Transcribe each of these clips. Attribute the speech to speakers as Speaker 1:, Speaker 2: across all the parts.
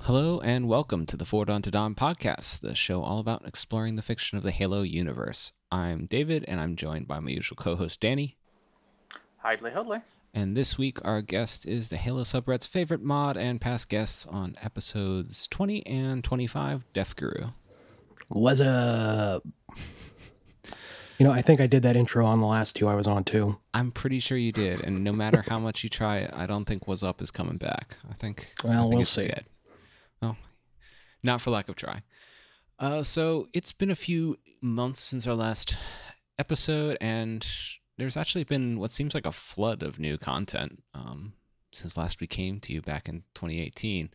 Speaker 1: Hello and welcome to the Forward Unto Dawn podcast, the show all about exploring the fiction of the Halo universe. I'm David, and I'm joined by my usual co-host, Dani.
Speaker 2: Hidley Hudley.
Speaker 1: And this week, our guest is the Halo subreddit's favorite mod and past guests on episodes 20 and 25, Defguru.
Speaker 3: What's up? I think I did that intro on the last two I was on, too.
Speaker 1: I'm pretty sure you did, and no matter how much you try it, I don't think What's Up is coming back. I think
Speaker 3: we'll
Speaker 1: it's
Speaker 3: see.
Speaker 1: Dead. Well, not for lack of try. So it's been a few months since our last episode, and there's actually been what seems like a flood of new content since last we came to you back in 2018.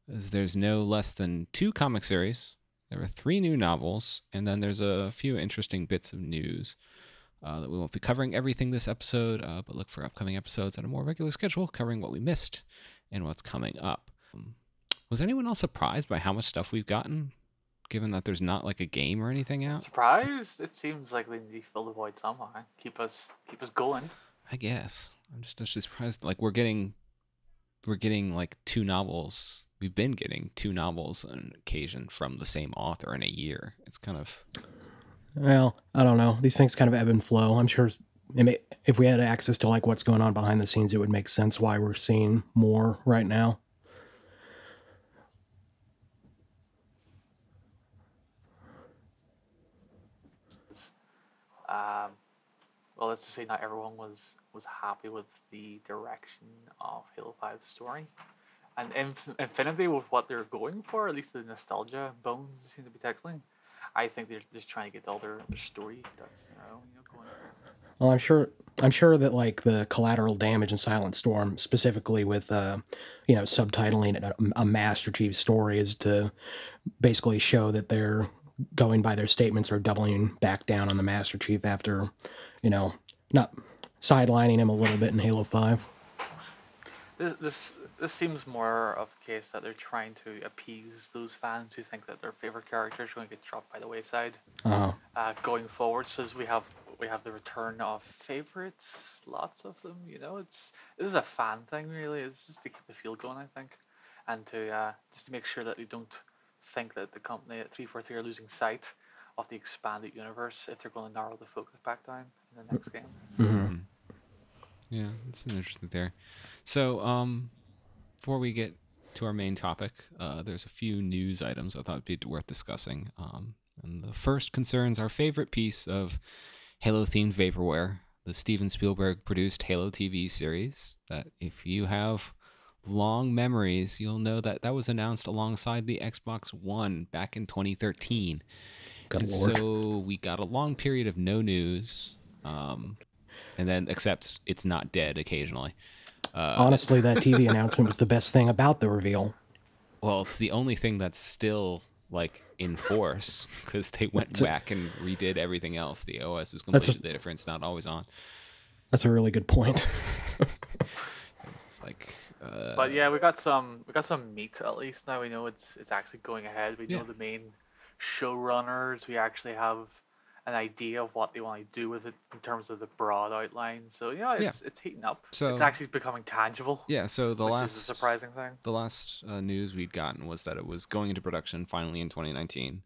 Speaker 1: There's no less than 2 comic series. There are 3 new novels, and then there's a few interesting bits of news that we won't be covering everything this episode, but look for upcoming episodes at a more regular schedule covering what we missed and what's coming up. Was anyone else surprised by how much stuff we've gotten, given that there's not like a game or anything out?
Speaker 2: Surprised? It seems like they need to fill the void somehow. Keep us going.
Speaker 1: I guess. I'm just actually surprised. Like we're getting like 2 novels. We've been getting 2 novels on occasion from the same author in a year. It's kind of...
Speaker 3: Well, I don't know. These things kind of ebb and flow. I'm sure if we had access to like what's going on behind the scenes, it would make sense why we're seeing more right now.
Speaker 2: Well, let's just say not everyone was happy with the direction of Halo 5's story. And Infinity, with what they're going for, at least the nostalgia bones seem to be tickling, I think they're just trying to get all their story ducks in a row, going.
Speaker 3: Well, I'm sure that like the collateral damage in Silent Storm, specifically with subtitling it a Master Chief story, is to basically show that they're going by their statements or doubling back down on the Master Chief after, not sidelining him a little bit in Halo 5.
Speaker 2: This seems more of a case that they're trying to appease those fans who think that their favorite characters are going to get dropped by the wayside. Going forward, so as we have the return of favorites, lots of them. This is a fan thing, really. It's just to keep the field going, I think, and to just to make sure that they don't think that the company at 343 are losing sight of the expanded universe if they're going to narrow the focus back down in the next game.
Speaker 3: Mm-hmm.
Speaker 1: Yeah, it's interesting there. So, before we get to our main topic, there's a few news items I thought would be worth discussing. And the first concerns our favorite piece of Halo-themed vaporware, the Steven Spielberg-produced Halo TV series, that if you have long memories, you'll know that was announced alongside the Xbox One back in 2013.
Speaker 3: Good Lord.
Speaker 1: So we got a long period of no news, and then except it's not dead occasionally.
Speaker 3: Honestly, that TV announcement was the best thing about the reveal.
Speaker 1: Well, it's the only thing that's still like in force because they went back and redid everything else. The OS is completely different. It's not always on.
Speaker 3: That's a really good point.
Speaker 1: It's like,
Speaker 2: but yeah, we got some meat at least. Now we know it's actually going ahead. We know the main showrunners. We actually have an idea of what they want to do with it in terms of the broad outline. So it's heating up. So it's actually becoming tangible.
Speaker 1: Yeah. So
Speaker 2: which is a surprising thing.
Speaker 1: The last news we'd gotten was that it was going into production finally in 2019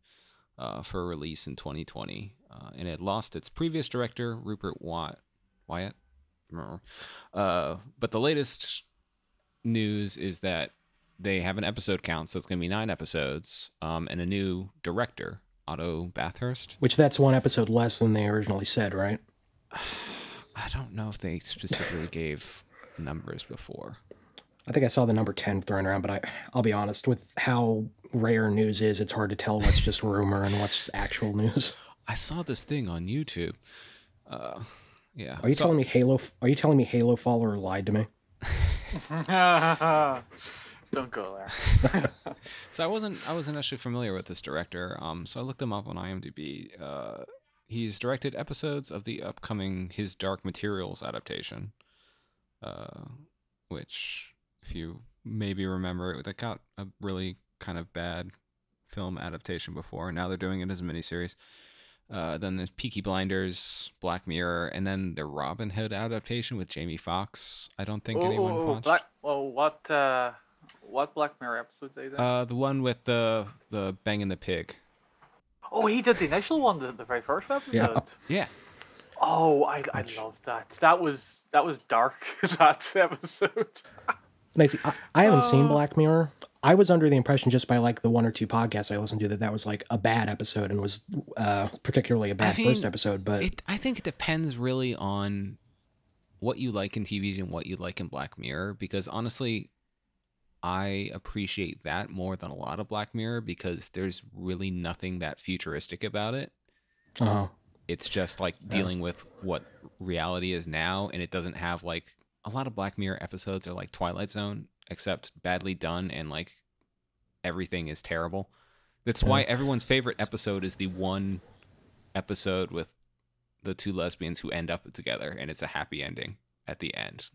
Speaker 1: for release in 2020, and it lost its previous director Rupert Wyatt. But the latest news is that they have an episode count, so it's going to be 9 episodes, and a new director, Otto Bathurst.
Speaker 3: Which that's 1 episode less than they originally said, right?
Speaker 1: I don't know if they specifically gave numbers before.
Speaker 3: I think I saw the number 10 thrown around, but I'll be honest, with how rare news is, it's hard to tell what's just rumor and what's actual news.
Speaker 1: I saw this thing on YouTube. Yeah.
Speaker 3: Are you telling me Halo Follower lied to me?
Speaker 2: Don't go there.
Speaker 1: So I wasn't actually familiar with this director. So I looked him up on IMDb. He's directed episodes of the upcoming His Dark Materials adaptation, which, if you maybe remember, that got a really kind of bad film adaptation before. Now they're doing it as a miniseries. Then there's Peaky Blinders, Black Mirror, and then the Robin Hood adaptation with Jamie Foxx. I don't think anyone watched.
Speaker 2: What Black Mirror episodes are they?
Speaker 1: The one with the banging the pig.
Speaker 2: Oh, he did the initial one, the very first episode.
Speaker 1: Yeah.
Speaker 2: Oh, I loved that. That was dark. That episode.
Speaker 3: Nice. I haven't seen Black Mirror. I was under the impression just by like the one or two podcasts I listened to that was like a bad episode and was particularly a bad first episode. But
Speaker 1: I think it depends really on what you like in TV and what you like in Black Mirror, because honestly, I appreciate that more than a lot of Black Mirror because there's really nothing that futuristic about it. It's just like dealing with what reality is now, and it doesn't have like a lot of Black Mirror episodes are like Twilight Zone, except badly done and like everything is terrible. That's why everyone's favorite episode is the one episode with the two lesbians who end up together and it's a happy ending at the end.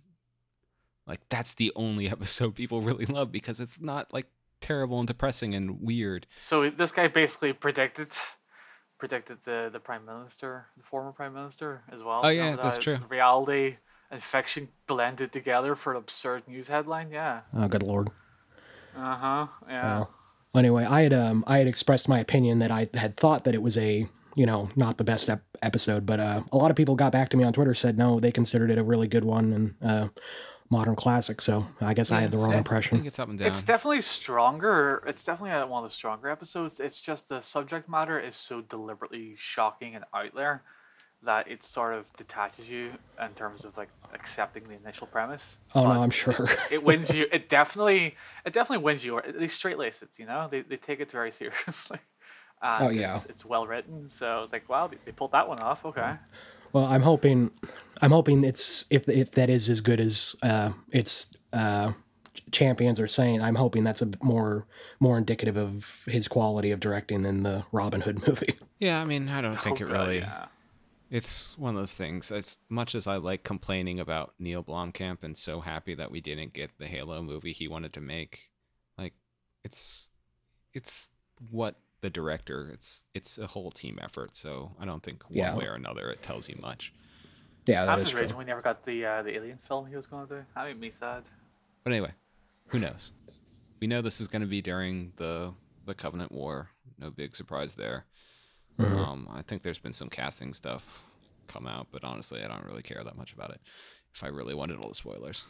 Speaker 1: Like that's the only episode people really love because it's not like terrible and depressing and weird.
Speaker 2: So this guy basically predicted the prime minister, the former prime minister as well.
Speaker 1: Oh yeah, that's true.
Speaker 2: Reality and fiction blended together for an absurd news headline. Yeah.
Speaker 3: Oh, good lord.
Speaker 2: Yeah.
Speaker 3: Well, anyway, I had expressed my opinion that I had thought that it was a not the best episode, but a lot of people got back to me on Twitter, said no, they considered it a really good one and modern classic. So I guess I had the wrong impression.
Speaker 1: I think it's up and down.
Speaker 2: It's definitely stronger. It's definitely one of the stronger episodes. It's just the subject matter is so deliberately shocking and out there that it sort of detaches you in terms of like accepting the initial premise.
Speaker 3: Oh no, I'm sure.
Speaker 2: It wins you. It definitely wins you. They straight lace it. They take it very seriously. And it's well written. So I was like, wow, they pulled that one off. Okay.
Speaker 3: Well, I'm hoping it's if that is as good as its champions are saying. I'm hoping that's a more indicative of his quality of directing than the Robin Hood movie.
Speaker 1: Yeah, I mean, I don't think it really. Yeah. It's one of those things. As much as I like complaining about Neil Blomkamp and so happy that we didn't get the Halo movie he wanted to make, like it's what the director. It's a whole team effort. So I don't think one way or another it tells you much.
Speaker 3: Yeah,
Speaker 2: that is true. We never got the Alien film he was going to do. That made me sad.
Speaker 1: But anyway, who knows? We know this is going to be during the Covenant War. No big surprise there. Mm-hmm. I think there's been some casting stuff come out, but honestly, I don't really care that much about it. If I really wanted all the spoilers,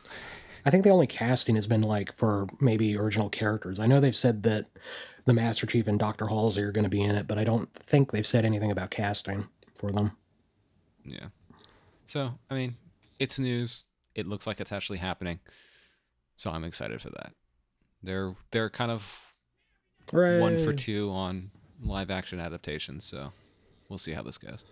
Speaker 3: I think the only casting has been like for maybe original characters. I know they've said that the Master Chief and Dr. Halsey are going to be in it, but I don't think they've said anything about casting for them.
Speaker 1: Yeah. So, I mean, it's news. It looks like it's actually happening. So I'm excited for that. They're kind of 1 for 2 on live action adaptations, so we'll see how this goes.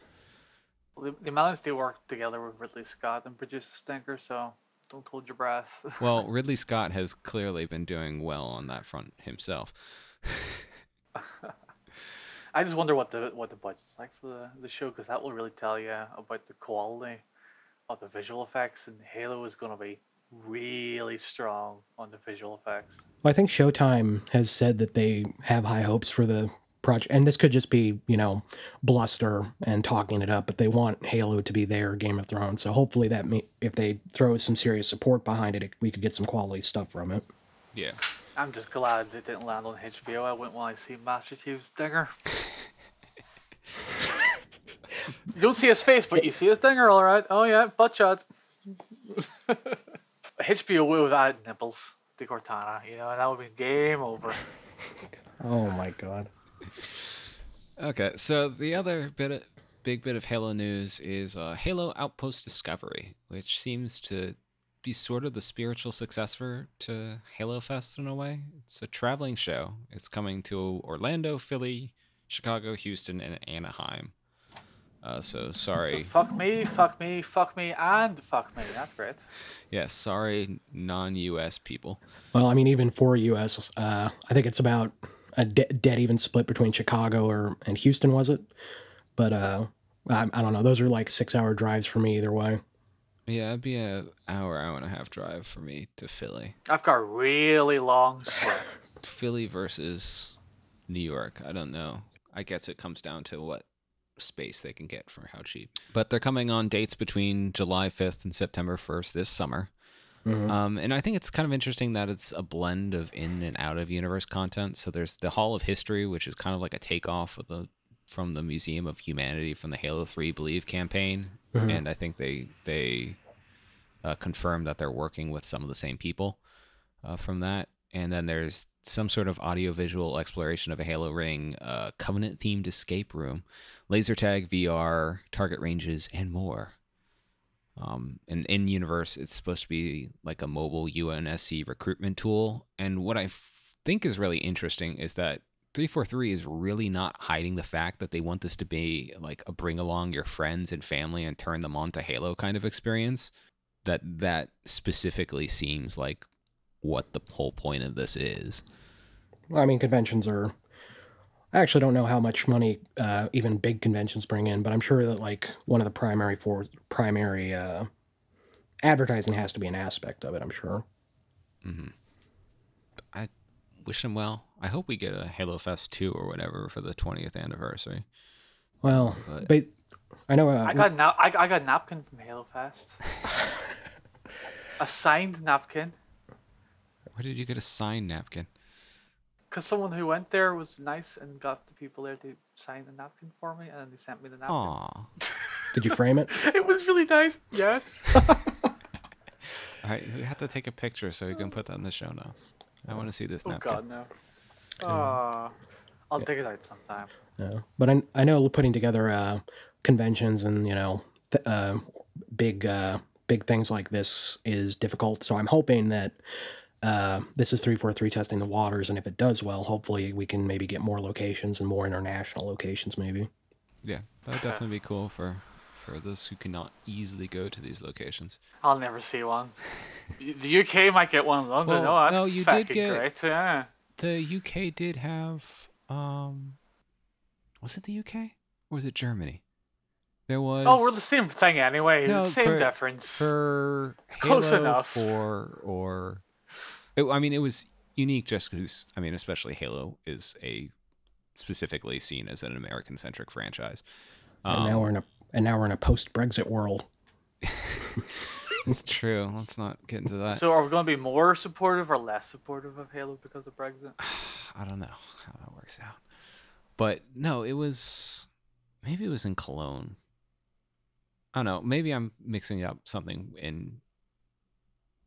Speaker 2: Well, they managed to work together with Ridley Scott and produce a stinker, so don't hold your breath.
Speaker 1: Well, Ridley Scott has clearly been doing well on that front himself.
Speaker 2: I just wonder what the budget's like for the show, because that will really tell you about the quality of the visual effects, and Halo is going to be really strong on the visual effects.
Speaker 3: Well, I think Showtime has said that they have high hopes for the project, and this could just be, bluster and talking it up, but they want Halo to be their Game of Thrones, so hopefully that if they throw some serious support behind it, we could get some quality stuff from it.
Speaker 1: Yeah.
Speaker 2: I'm just glad it didn't land on HBO. I wouldn't want to see Master Chief's dinger. You don't see his face, but you see his dinger, all right. Oh yeah, butt shot. HBO would have added nipples to Cortana, and that would be game over.
Speaker 3: Oh my god.
Speaker 1: Okay, so the other big bit of Halo news is Halo Outpost Discovery, which seems to be sort of the spiritual successor to Halo Fest in a way. It's a traveling show. It's coming to Orlando, Philly, Chicago, Houston, and Anaheim. So sorry.
Speaker 2: So fuck me, and fuck me. That's great.
Speaker 1: Yes, sorry, non-US people.
Speaker 3: Well, I mean, even for US, I think it's about a dead even split between Chicago and Houston, was it? But I don't know. Those are like 6-hour drives for me either way.
Speaker 1: Yeah, it'd be an hour and a half drive for me to Philly.
Speaker 2: I've got a really long swim.
Speaker 1: Philly versus New York. I don't know. I guess it comes down to what space they can get for how cheap. But they're coming on dates between July 5th and September 1st this summer. And I think it's kind of interesting that it's a blend of in and out of universe content. So there's the Hall of History, which is kind of like a takeoff of from the Museum of Humanity from the Halo 3 Believe campaign. And I think they confirmed that they're working with some of the same people from that. And then there's some sort of audiovisual exploration of a Halo ring, Covenant-themed escape room, laser tag, VR, target ranges, and more. And in universe, it's supposed to be like a mobile UNSC recruitment tool. And what I think is really interesting is that 343 is really not hiding the fact that they want this to be like a bring along your friends and family and turn them on to Halo kind of experience. That specifically seems like what the whole point of this is.
Speaker 3: Well, I mean, conventions are... I actually don't know how much money even big conventions bring in, but I'm sure that like one of the primary advertising has to be an aspect of it, I'm sure.
Speaker 1: I wish them well. I hope we get a Halo Fest 2 or whatever for the 20th anniversary.
Speaker 3: Well, but I know...
Speaker 2: I got a napkin from Halo Fest. A signed napkin.
Speaker 1: Where did you get a signed napkin?
Speaker 2: Because someone who went there was nice and got the people there to sign the napkin for me, and then they sent me the napkin.
Speaker 1: Aww.
Speaker 3: Did you frame it?
Speaker 2: It was really nice. Yes.
Speaker 1: All right, we have to take a picture so we can put that in the show notes. I want to see this napkin.
Speaker 2: Oh God, no. Aww. I'll dig it out sometime.
Speaker 3: Yeah, but I know putting together conventions and big things like this is difficult. So I'm hoping that this is 343 testing the waters, and if it does well, hopefully we can maybe get more locations and more international locations, maybe.
Speaker 1: Yeah, that would definitely be cool for those who cannot easily go to these locations.
Speaker 2: I'll never see one. The UK might get one in London.
Speaker 1: Well,
Speaker 2: That's
Speaker 1: no, you did get
Speaker 2: great. Yeah.
Speaker 1: The UK did have was it the UK or was it Germany? There was...
Speaker 2: Oh, we're the same thing anyway.
Speaker 1: No,
Speaker 2: the same difference.
Speaker 1: For
Speaker 2: Close
Speaker 1: Halo
Speaker 2: enough.
Speaker 1: 4 or... I mean, it was unique just because, I mean, especially Halo is specifically seen as an American-centric franchise.
Speaker 3: And now we're in a post-Brexit world.
Speaker 1: It's true. Let's not get into that.
Speaker 2: So are we going to be more supportive or less supportive of Halo because of Brexit?
Speaker 1: I don't know how that works out. But no, maybe it was in Cologne. I don't know. Maybe I'm mixing up something in...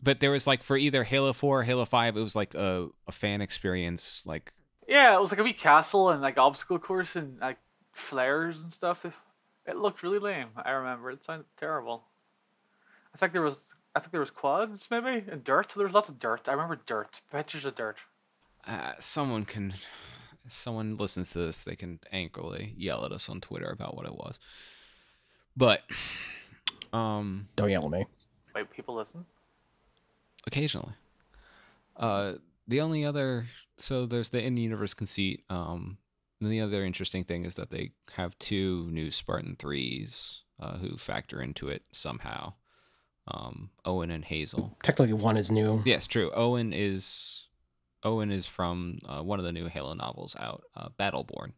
Speaker 1: But there was like for either Halo 4 or Halo 5, it was like a fan experience. Like,
Speaker 2: yeah, it was like a wee castle and like obstacle course and like flares and stuff. It looked really lame. I remember it sounded terrible. I think there was quads maybe and dirt. There was lots of dirt. I remember dirt. Pictures of dirt.
Speaker 1: Someone listens to this, they can angrily yell at us on Twitter about what it was. But
Speaker 3: don't yell at me.
Speaker 2: Wait, people listen?
Speaker 1: Occasionally. The only other... So there's the in-universe conceit. And the other interesting thing is that they have 2 new Spartan 3s who factor into it somehow. Owen and Hazel.
Speaker 3: Technically one is new.
Speaker 1: Yes, true. Owen is from one of the new Halo novels out, Battleborn.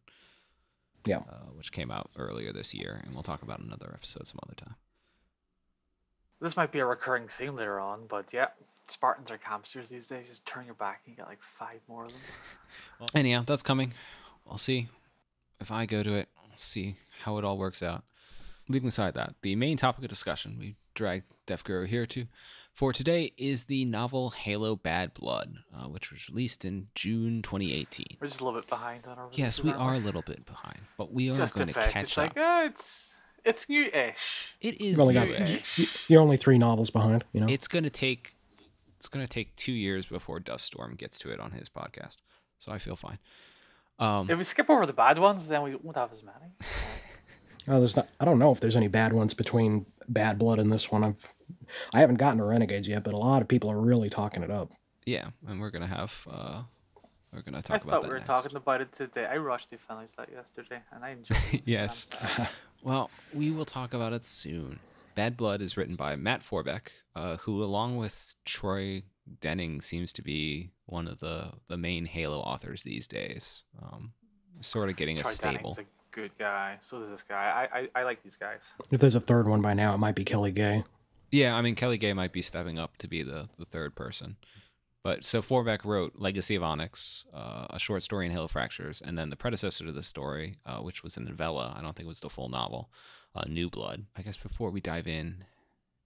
Speaker 3: Yeah.
Speaker 1: Which came out earlier this year, and we'll talk about another episode some other time.
Speaker 2: This might be a recurring theme later on, but yeah, Spartans are campsters these days. Just turn your back and you get like 5 more of them.
Speaker 1: Anyhow, that's coming. I'll see if I go to it. I'll see how it all works out. Leaving aside that, the main topic of discussion we dragged Defguru here for today is the novel Halo Bad Blood, which was released in June 2018.
Speaker 2: We're just a little bit behind on our releases.
Speaker 1: Yes, we are a little bit behind, but we are going to catch up.
Speaker 2: It's new-ish.
Speaker 1: It is
Speaker 3: new-ish. You're only 3 novels behind, you know.
Speaker 1: It's going to take 2 years before Duststorm gets to it on his podcast, so I feel fine.
Speaker 2: If we skip over the bad ones, then we won't have as many.
Speaker 3: I don't know if there's any bad ones between Bad Blood and this one. I haven't gotten to Renegades yet, but a lot of people are really talking it up.
Speaker 1: Yeah, and we're gonna talk about that.
Speaker 2: I thought we were talking about it today. I rushed to finish that yesterday, and I enjoyed it.
Speaker 1: Yes. Well, we will talk about it soon. Bad Blood is written by Matt Forbeck, who, along with Troy Denning, seems to be one of the main Halo authors these days. Sort of getting
Speaker 2: Troy
Speaker 1: a stable.
Speaker 2: Denning's a good guy. So does this guy. I like these guys.
Speaker 3: If there's a third one by now, it might be Kelly Gay.
Speaker 1: Yeah, I mean, Kelly Gay might be stepping up to be the third person. But so Forbeck wrote Legacy of Onyx, a short story in Halo Fractures, and then the predecessor to the story, which was a novella. I don't think it was the full novel, New Blood. I guess before we dive in,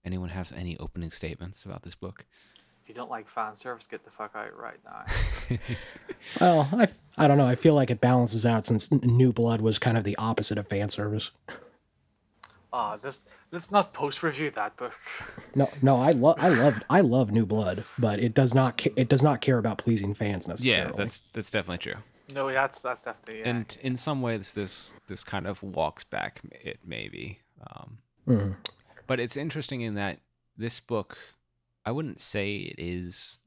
Speaker 1: anyone have any opening statements about this book?
Speaker 2: If you don't like fan service, get the fuck out right now.
Speaker 3: Well, I don't know. I feel like it balances out since New Blood was kind of the opposite of fan service.
Speaker 2: Let's not post-review that book.
Speaker 3: No, I love New Blood, but it does not care about pleasing fans necessarily.
Speaker 1: Yeah, that's definitely true.
Speaker 2: No, that's definitely. Yeah.
Speaker 1: And in some ways, this kind of walks back it maybe. But it's interesting in that this book, I wouldn't say it is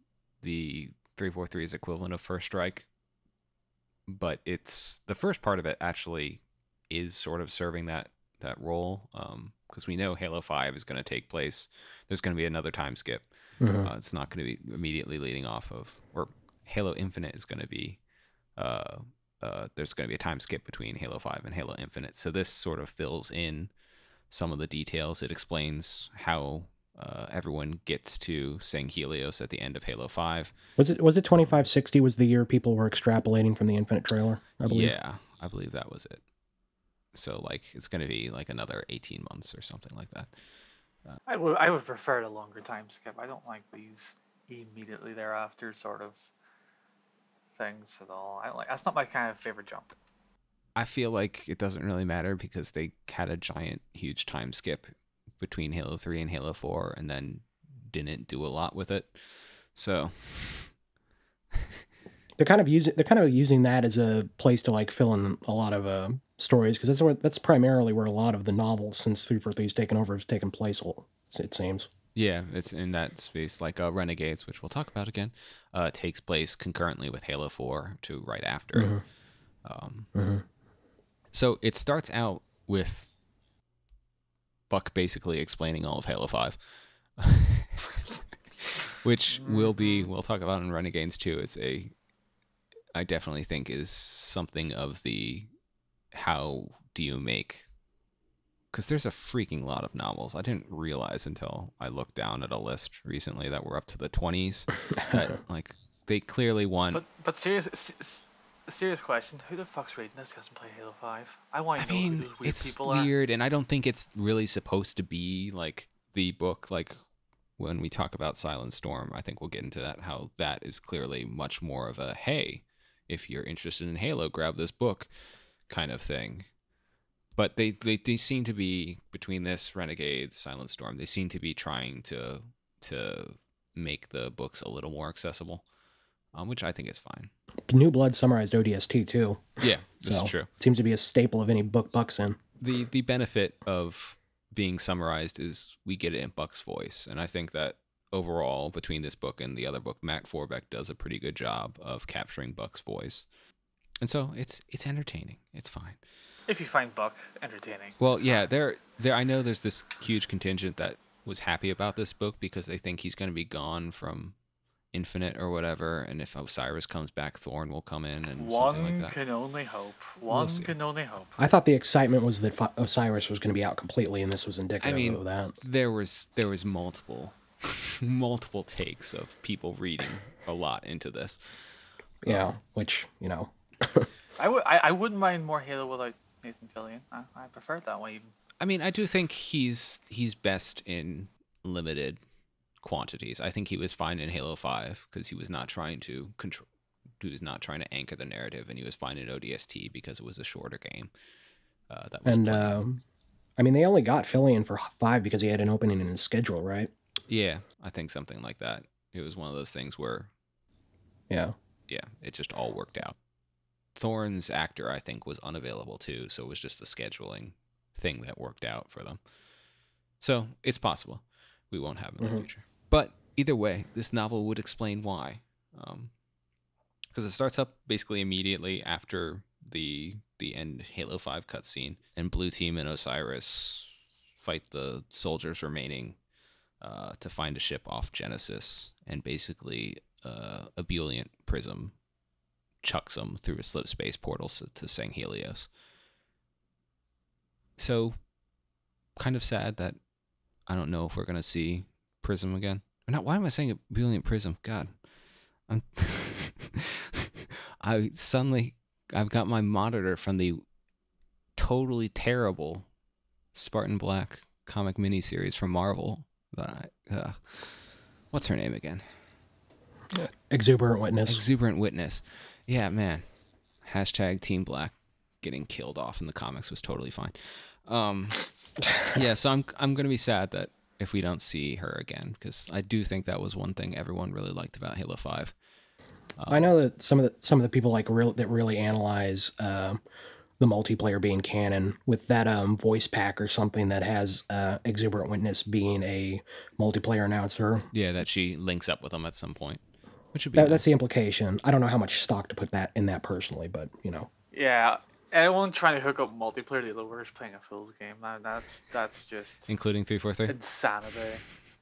Speaker 1: the 343's equivalent of First Strike, but it's the first part of it actually is sort of serving that role, because we know Halo 5 is going to take place. There's going to be another time skip. It's not going to be immediately leading off of, or Halo Infinite is going to be, there's going to be a time skip between Halo 5 and Halo Infinite. So this sort of fills in some of the details. It explains how everyone gets to sing Helios at the end of Halo 5.
Speaker 3: Was it 2560 was the year people were extrapolating from the Infinite trailer, I believe?
Speaker 1: Yeah, I believe that was it. So, like, it's going to be like another 18 months or something like that.
Speaker 2: I would prefer a longer time skip. I don't like these immediately thereafter sort of things at all. I don't like. That's not my kind of favorite jump.
Speaker 1: I feel like it doesn't really matter because they had a giant, huge time skip between Halo 3 and Halo 4, and then didn't do a lot with it. So
Speaker 3: they're kind of using that as a place to like fill in a lot of stories, because that's primarily where a lot of the novels since 343's taken over has taken place. It seems.
Speaker 1: Yeah, it's in that space, like Renegades, which we'll talk about again, takes place concurrently with Halo 4 to right after it. So it starts out with Buck basically explaining all of Halo 5, which we'll talk about in Renegades too. I definitely think is something of the, how do you make, because there's a freaking lot of novels. I didn't realize until I looked down at a list recently that we're up to the 20s. That, like, they clearly won.
Speaker 2: But serious question: who the fuck's reading this? Hasn't played Halo 5. I want to know who those weird people are.
Speaker 1: It's weird, and I don't think it's really supposed to be like the book. Like when we talk about Silent Storm, I think we'll get into that. How that is clearly much more of a hey, if you're interested in Halo, grab this book kind of thing. But they seem to be, between this, Renegade, Silent Storm, they seem to be trying to make the books a little more accessible, which I think is fine.
Speaker 3: New Blood summarized ODST too.
Speaker 1: Yeah, this is true.
Speaker 3: It seems to be a staple of any book Buck's in.
Speaker 1: The benefit of being summarized is we get it in Buck's voice, and I think that overall, between this book and the other book, Matt Forbeck does a pretty good job of capturing Buck's voice. And so it's entertaining. It's fine.
Speaker 2: If you find Buck entertaining.
Speaker 1: Well, yeah, there. I know there's this huge contingent that was happy about this book because they think he's going to be gone from Infinite or whatever, and if Osiris comes back, Thorn will come in and something like that.
Speaker 2: One can only hope. One can only hope.
Speaker 3: I thought the excitement was that Osiris was going to be out completely, and this was indicative of that.
Speaker 1: There was multiple takes of people reading a lot into this.
Speaker 3: Yeah, which, you know.
Speaker 2: I wouldn't mind more Halo without Nathan Fillion. I prefer it that way even. I
Speaker 1: mean, I do think he's best in limited quantities. I think he was fine in Halo 5 because he was not trying to control, he was not trying to anchor the narrative, and he was fine in ODST because it was a shorter game. That was
Speaker 3: I mean, they only got Fillion for 5 because he had an opening in his schedule, right?
Speaker 1: Yeah, I think something like that. It was one of those things where, yeah, it just all worked out. Thorn's actor, I think, was unavailable too, so it was just the scheduling thing that worked out for them. So it's possible we won't have him in the future. But either way, this novel would explain why. Because it starts up basically immediately after the end Halo 5 cutscene, and Blue Team and Osiris fight the soldiers remaining to find a ship off Genesis, and basically Ebullient Prism chucks them through a slip space portal to Sang Helios. So, kind of sad that I don't know if we're gonna see Prism again. Or not. Why am I saying Brilliant Prism? God, I'm. I've got my monitor from the totally terrible Spartan Black comic miniseries from Marvel. What's her name again?
Speaker 3: Exuberant Witness.
Speaker 1: Exuberant Witness. Yeah, man. Hashtag Team Black getting killed off in the comics was totally fine. Yeah, so I'm gonna be sad that if we don't see her again, because I do think that was one thing everyone really liked about Halo 5.
Speaker 3: I know that some of the people that really analyze the multiplayer being canon with that voice pack or something that has Exuberant Witness being a multiplayer announcer.
Speaker 1: Yeah, that she links up with them at some point, which would be nice.
Speaker 3: That's the implication. I don't know how much stock to put that in that personally, but you know.
Speaker 2: Yeah, anyone trying to hook up multiplayer to the other is playing a fool's game. That's just
Speaker 1: including 343
Speaker 2: insanity.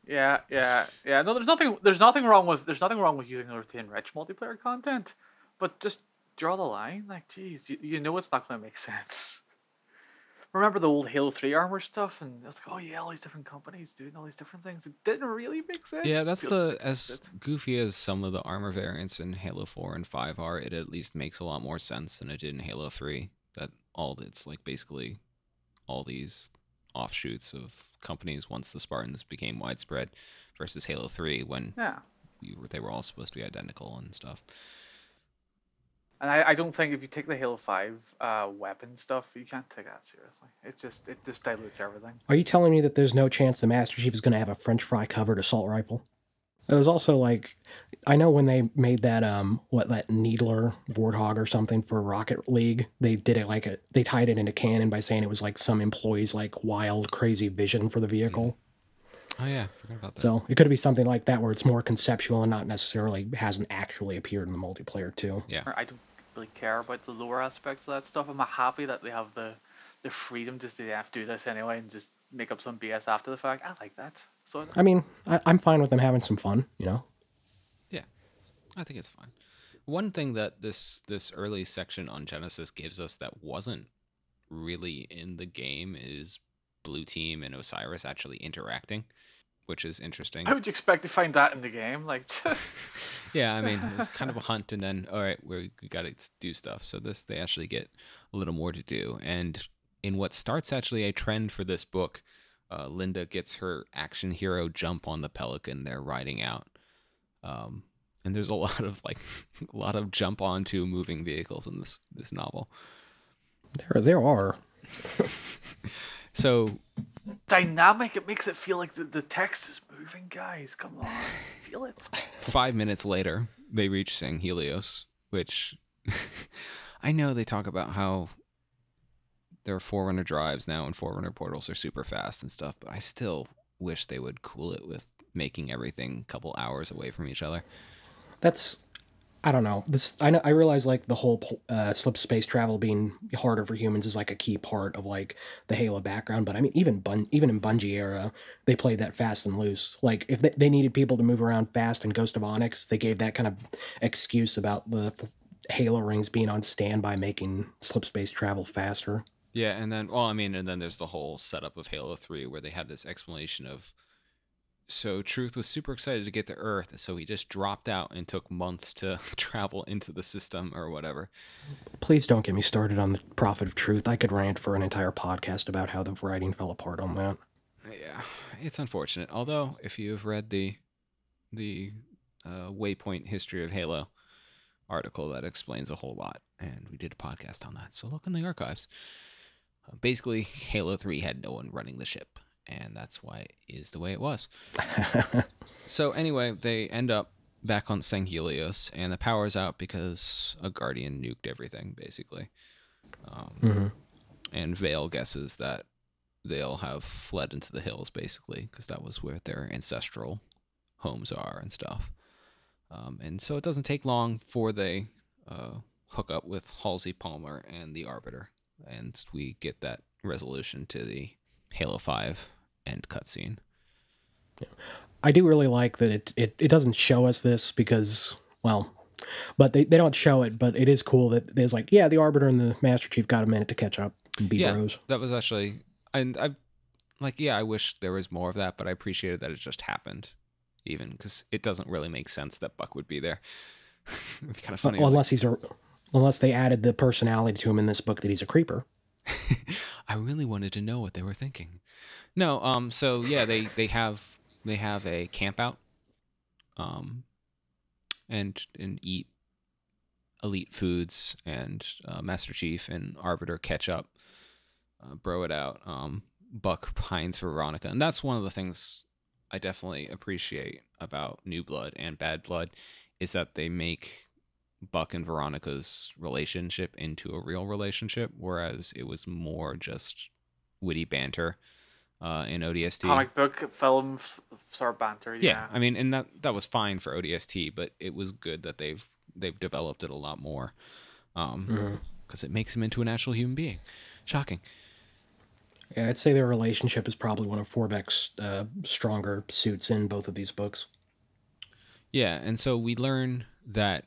Speaker 2: Yeah. No, there's nothing wrong with using it to enrich multiplayer content, but just draw the line. Like, geez, you know it's not going to make sense. Remember the old Halo 3 armor stuff, and it's like, oh yeah, all these different companies doing all these different things. It didn't really make sense.
Speaker 1: Yeah, that's as goofy as some of the armor variants in Halo 4 and 5 are. It at least makes a lot more sense than it did in Halo 3. That it's like basically all these offshoots of companies once the Spartans became widespread versus Halo 3 when they were all supposed to be identical and stuff.
Speaker 2: And I don't think if you take the Halo 5 weapon stuff, you can't take that seriously. It just dilutes everything.
Speaker 3: Are you telling me that there's no chance the Master Chief is going to have a French fry covered assault rifle? It was also like, I know when they made that that Needler Warthog or something for Rocket League, they did it they tied it into canon by saying it was like some employee's like wild crazy vision for the vehicle.
Speaker 1: Oh yeah, forgot about that.
Speaker 3: So it could be something like that where it's more conceptual and not necessarily hasn't actually appeared in the multiplayer too.
Speaker 1: Yeah,
Speaker 2: I don't really care about the lower aspects of that stuff. I'm happy that they have the freedom to say they have to do this anyway and just make up some BS after the fact. I like that. So
Speaker 3: I mean, I'm fine with them having some fun, you know?
Speaker 1: Yeah, I think it's fine. One thing that this early section on Genesis gives us that wasn't really in the game is Blue Team and Osiris actually interacting, which is interesting.
Speaker 2: How would you expect to find that in the game? Like,
Speaker 1: yeah, I mean, it's kind of a hunt, and then all right, we got to do stuff. So they actually get a little more to do, and in what starts actually a trend for this book, Linda gets her action hero jump on the Pelican they're riding out, and there's a lot of jump onto moving vehicles in this novel.
Speaker 3: There are.
Speaker 1: So
Speaker 2: dynamic. It makes it feel like the text is moving, guys. Come on, feel it.
Speaker 1: 5 minutes later, they reach Sang Helios, which I know they talk about how there are Forerunner drives now and Forerunner portals are super fast and stuff, but I still wish they would cool it with making everything a couple hours away from each other.
Speaker 3: I don't know. I realize like the whole slip space travel being harder for humans is like a key part of like the Halo background. But I mean, even in Bungie era, they played that fast and loose. Like if they needed people to move around fast in Ghost of Onyx, they gave that kind of excuse about the Halo rings being on standby, making slip space travel faster.
Speaker 1: Yeah, and then there's the whole setup of Halo 3 where they had this explanation of, so Truth was super excited to get to Earth, so he just dropped out and took months to travel into the system or whatever.
Speaker 3: Please don't get me started on the Prophet of Truth. I could rant for an entire podcast about how the writing fell apart on that.
Speaker 1: Yeah, it's unfortunate. Although, if you've read the Waypoint History of Halo article, that explains a whole lot, and we did a podcast on that, so look in the archives. Basically, Halo 3 had no one running the ship, and that's why it is the way it was. So anyway, they end up back on Sang Helios, and the power's out because a Guardian nuked everything, basically. And Vale guesses that they'll have fled into the hills, basically, because that was where their ancestral homes are and stuff. And so it doesn't take long before they hook up with Halsey Palmer and the Arbiter, and we get that resolution to the Halo 5 end cutscene.
Speaker 3: Yeah. I do really like that it doesn't show us this because, well, but they don't show it, but it is cool that there's like, yeah, the Arbiter and the Master Chief got a minute to catch up and be bros.
Speaker 1: That was actually, and like, yeah, I wish there was more of that, but I appreciated that it just happened, even because it doesn't really make sense that Buck would be there. It'd be kind of funny.
Speaker 3: Well, unless they added the personality to him in this book that he's a creeper.
Speaker 1: I really wanted to know what they were thinking. No, so yeah, they have a camp out, and eat elite foods, and Master Chief and Arbiter catch up, bro it out. Buck pines for Veronica, and that's one of the things I definitely appreciate about New Blood and Bad Blood, is that they make Buck and Veronica's relationship into a real relationship, whereas it was more just witty banter in ODST.
Speaker 2: Comic book, film, sort of banter. Yeah,
Speaker 1: I mean, and that was fine for ODST, but it was good that they've developed it a lot more, because it makes him into an actual human being. Shocking.
Speaker 3: Yeah, I'd say their relationship is probably one of Forbeck's stronger suits in both of these books.
Speaker 1: Yeah, and so we learn that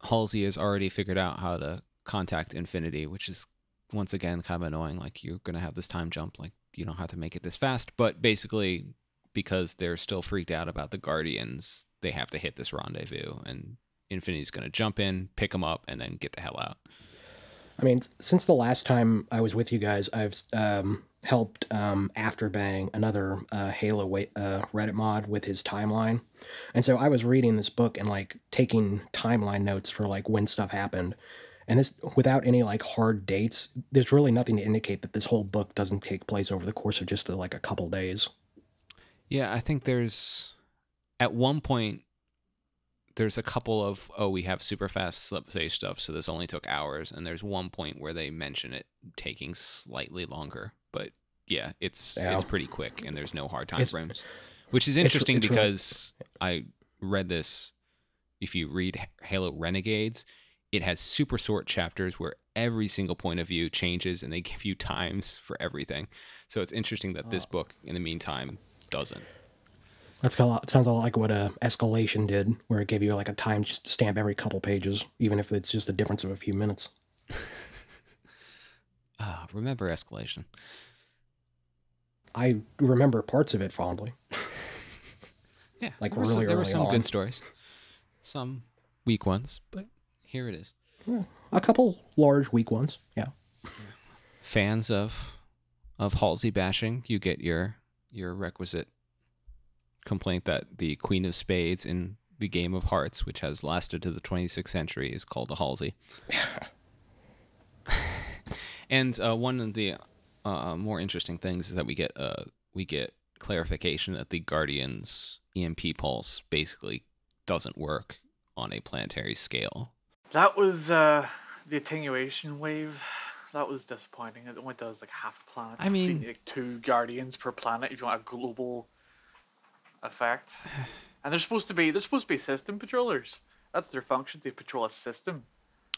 Speaker 1: Halsey has already figured out how to contact Infinity, which is, once again, kind of annoying. Like, you're going to have this time jump. Like, you don't have to make it this fast. But basically, because they're still freaked out about the Guardians, they have to hit this rendezvous. And Infinity's going to jump in, pick them up, and then get the hell out.
Speaker 3: I mean, since the last time I was with you guys, I've helped Afterbang, another Halo Reddit mod, with his timeline. And so I was reading this book and, like, taking timeline notes for, like, when stuff happened. And this, without any, like, hard dates, there's really nothing to indicate that this whole book doesn't take place over the course of just, like, a couple days.
Speaker 1: Yeah, I think there's, at one point, there's a couple of, we have super fast slip-say stuff, so this only took hours. And there's one point where they mention it taking slightly longer. But yeah, it's pretty quick, and there's no hard time frames. Which is interesting because I read this, if you read Halo Renegades, it has super short chapters where every single point of view changes, and they give you times for everything. So it's interesting that this book, in the meantime, doesn't.
Speaker 3: It sounds a lot like what Escalation did, where it gave you like a time stamp every couple pages, even if it's just a difference of a few minutes.
Speaker 1: Remember Escalation.
Speaker 3: I remember parts of it fondly.
Speaker 1: Yeah,
Speaker 3: like
Speaker 1: there were some good stories, some weak ones, but here it is.
Speaker 3: Yeah, a couple large weak ones. Yeah.
Speaker 1: Fans of Halsey bashing, you get your requisite complaint that the Queen of Spades in the Game of Hearts, which has lasted to the 26th century, is called a Halsey. And one of the more interesting things is that we get clarification that the Guardian's EMP pulse basically doesn't work on a planetary scale.
Speaker 2: That was the attenuation wave. That was disappointing. It only does like half a planet.
Speaker 1: I mean,
Speaker 2: like 2 Guardians per planet if you want a global effect. And they're supposed to be system patrollers. That's their function, to patrol a system.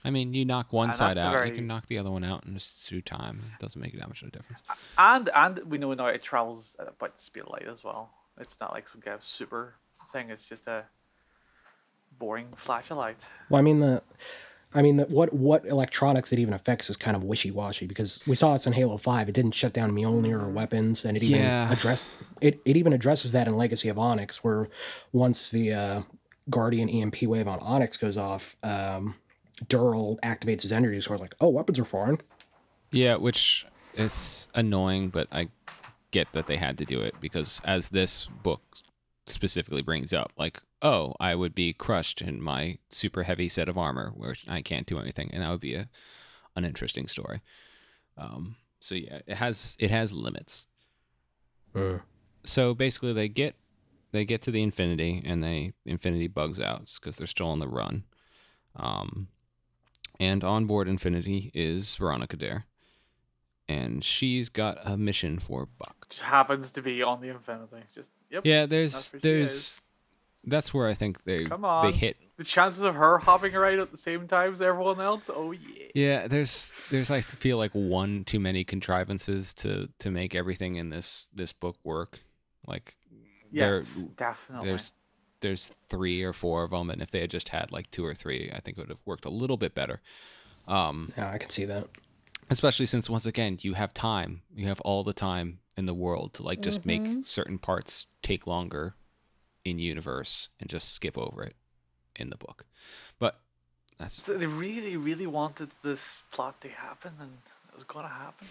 Speaker 1: I mean, you knock one side out, you can knock the other one out in just through time. It doesn't make that much of a difference.
Speaker 2: And we know now it travels at about the speed of light as well. It's not like some kind of super thing. It's just a boring flash of light.
Speaker 3: Well, what electronics it even affects is kind of wishy-washy, because we saw this in Halo 5. It didn't shut down Mjolnir or weapons, and it even addresses that in Legacy of Onyx, where once the Guardian EMP wave on Onyx goes off, Durl activates his energy source, like, oh, weapons are foreign.
Speaker 1: Yeah, which is annoying, but I get that they had to do it, because as this book specifically brings up, like, oh, I would be crushed in my super heavy set of armor where I can't do anything, and that would be an interesting story. So yeah, it has limits. So basically, they get to the Infinity, and Infinity bugs out because they're still on the run. And on board Infinity is Veronica Dare, and she's got a mission for Buck.
Speaker 2: Just happens to be on the Infinity. Just yep.
Speaker 1: Yeah, that's where I think they hit.
Speaker 2: The chances of her hopping around at the same time as everyone else. Oh yeah.
Speaker 1: Yeah, there's I feel like one too many contrivances to make everything in this book work. Like,
Speaker 2: yes, definitely.
Speaker 1: There's 3 or 4 of them, and if they had just had like 2 or 3, I think it would have worked a little bit better.
Speaker 3: Yeah, I can see that.
Speaker 1: Especially since, once again, you have time. You have all the time in the world to like just make certain parts take longer in universe and just skip over it in the book. But that's...
Speaker 2: So they really, really wanted this plot to happen, and it was going to happen.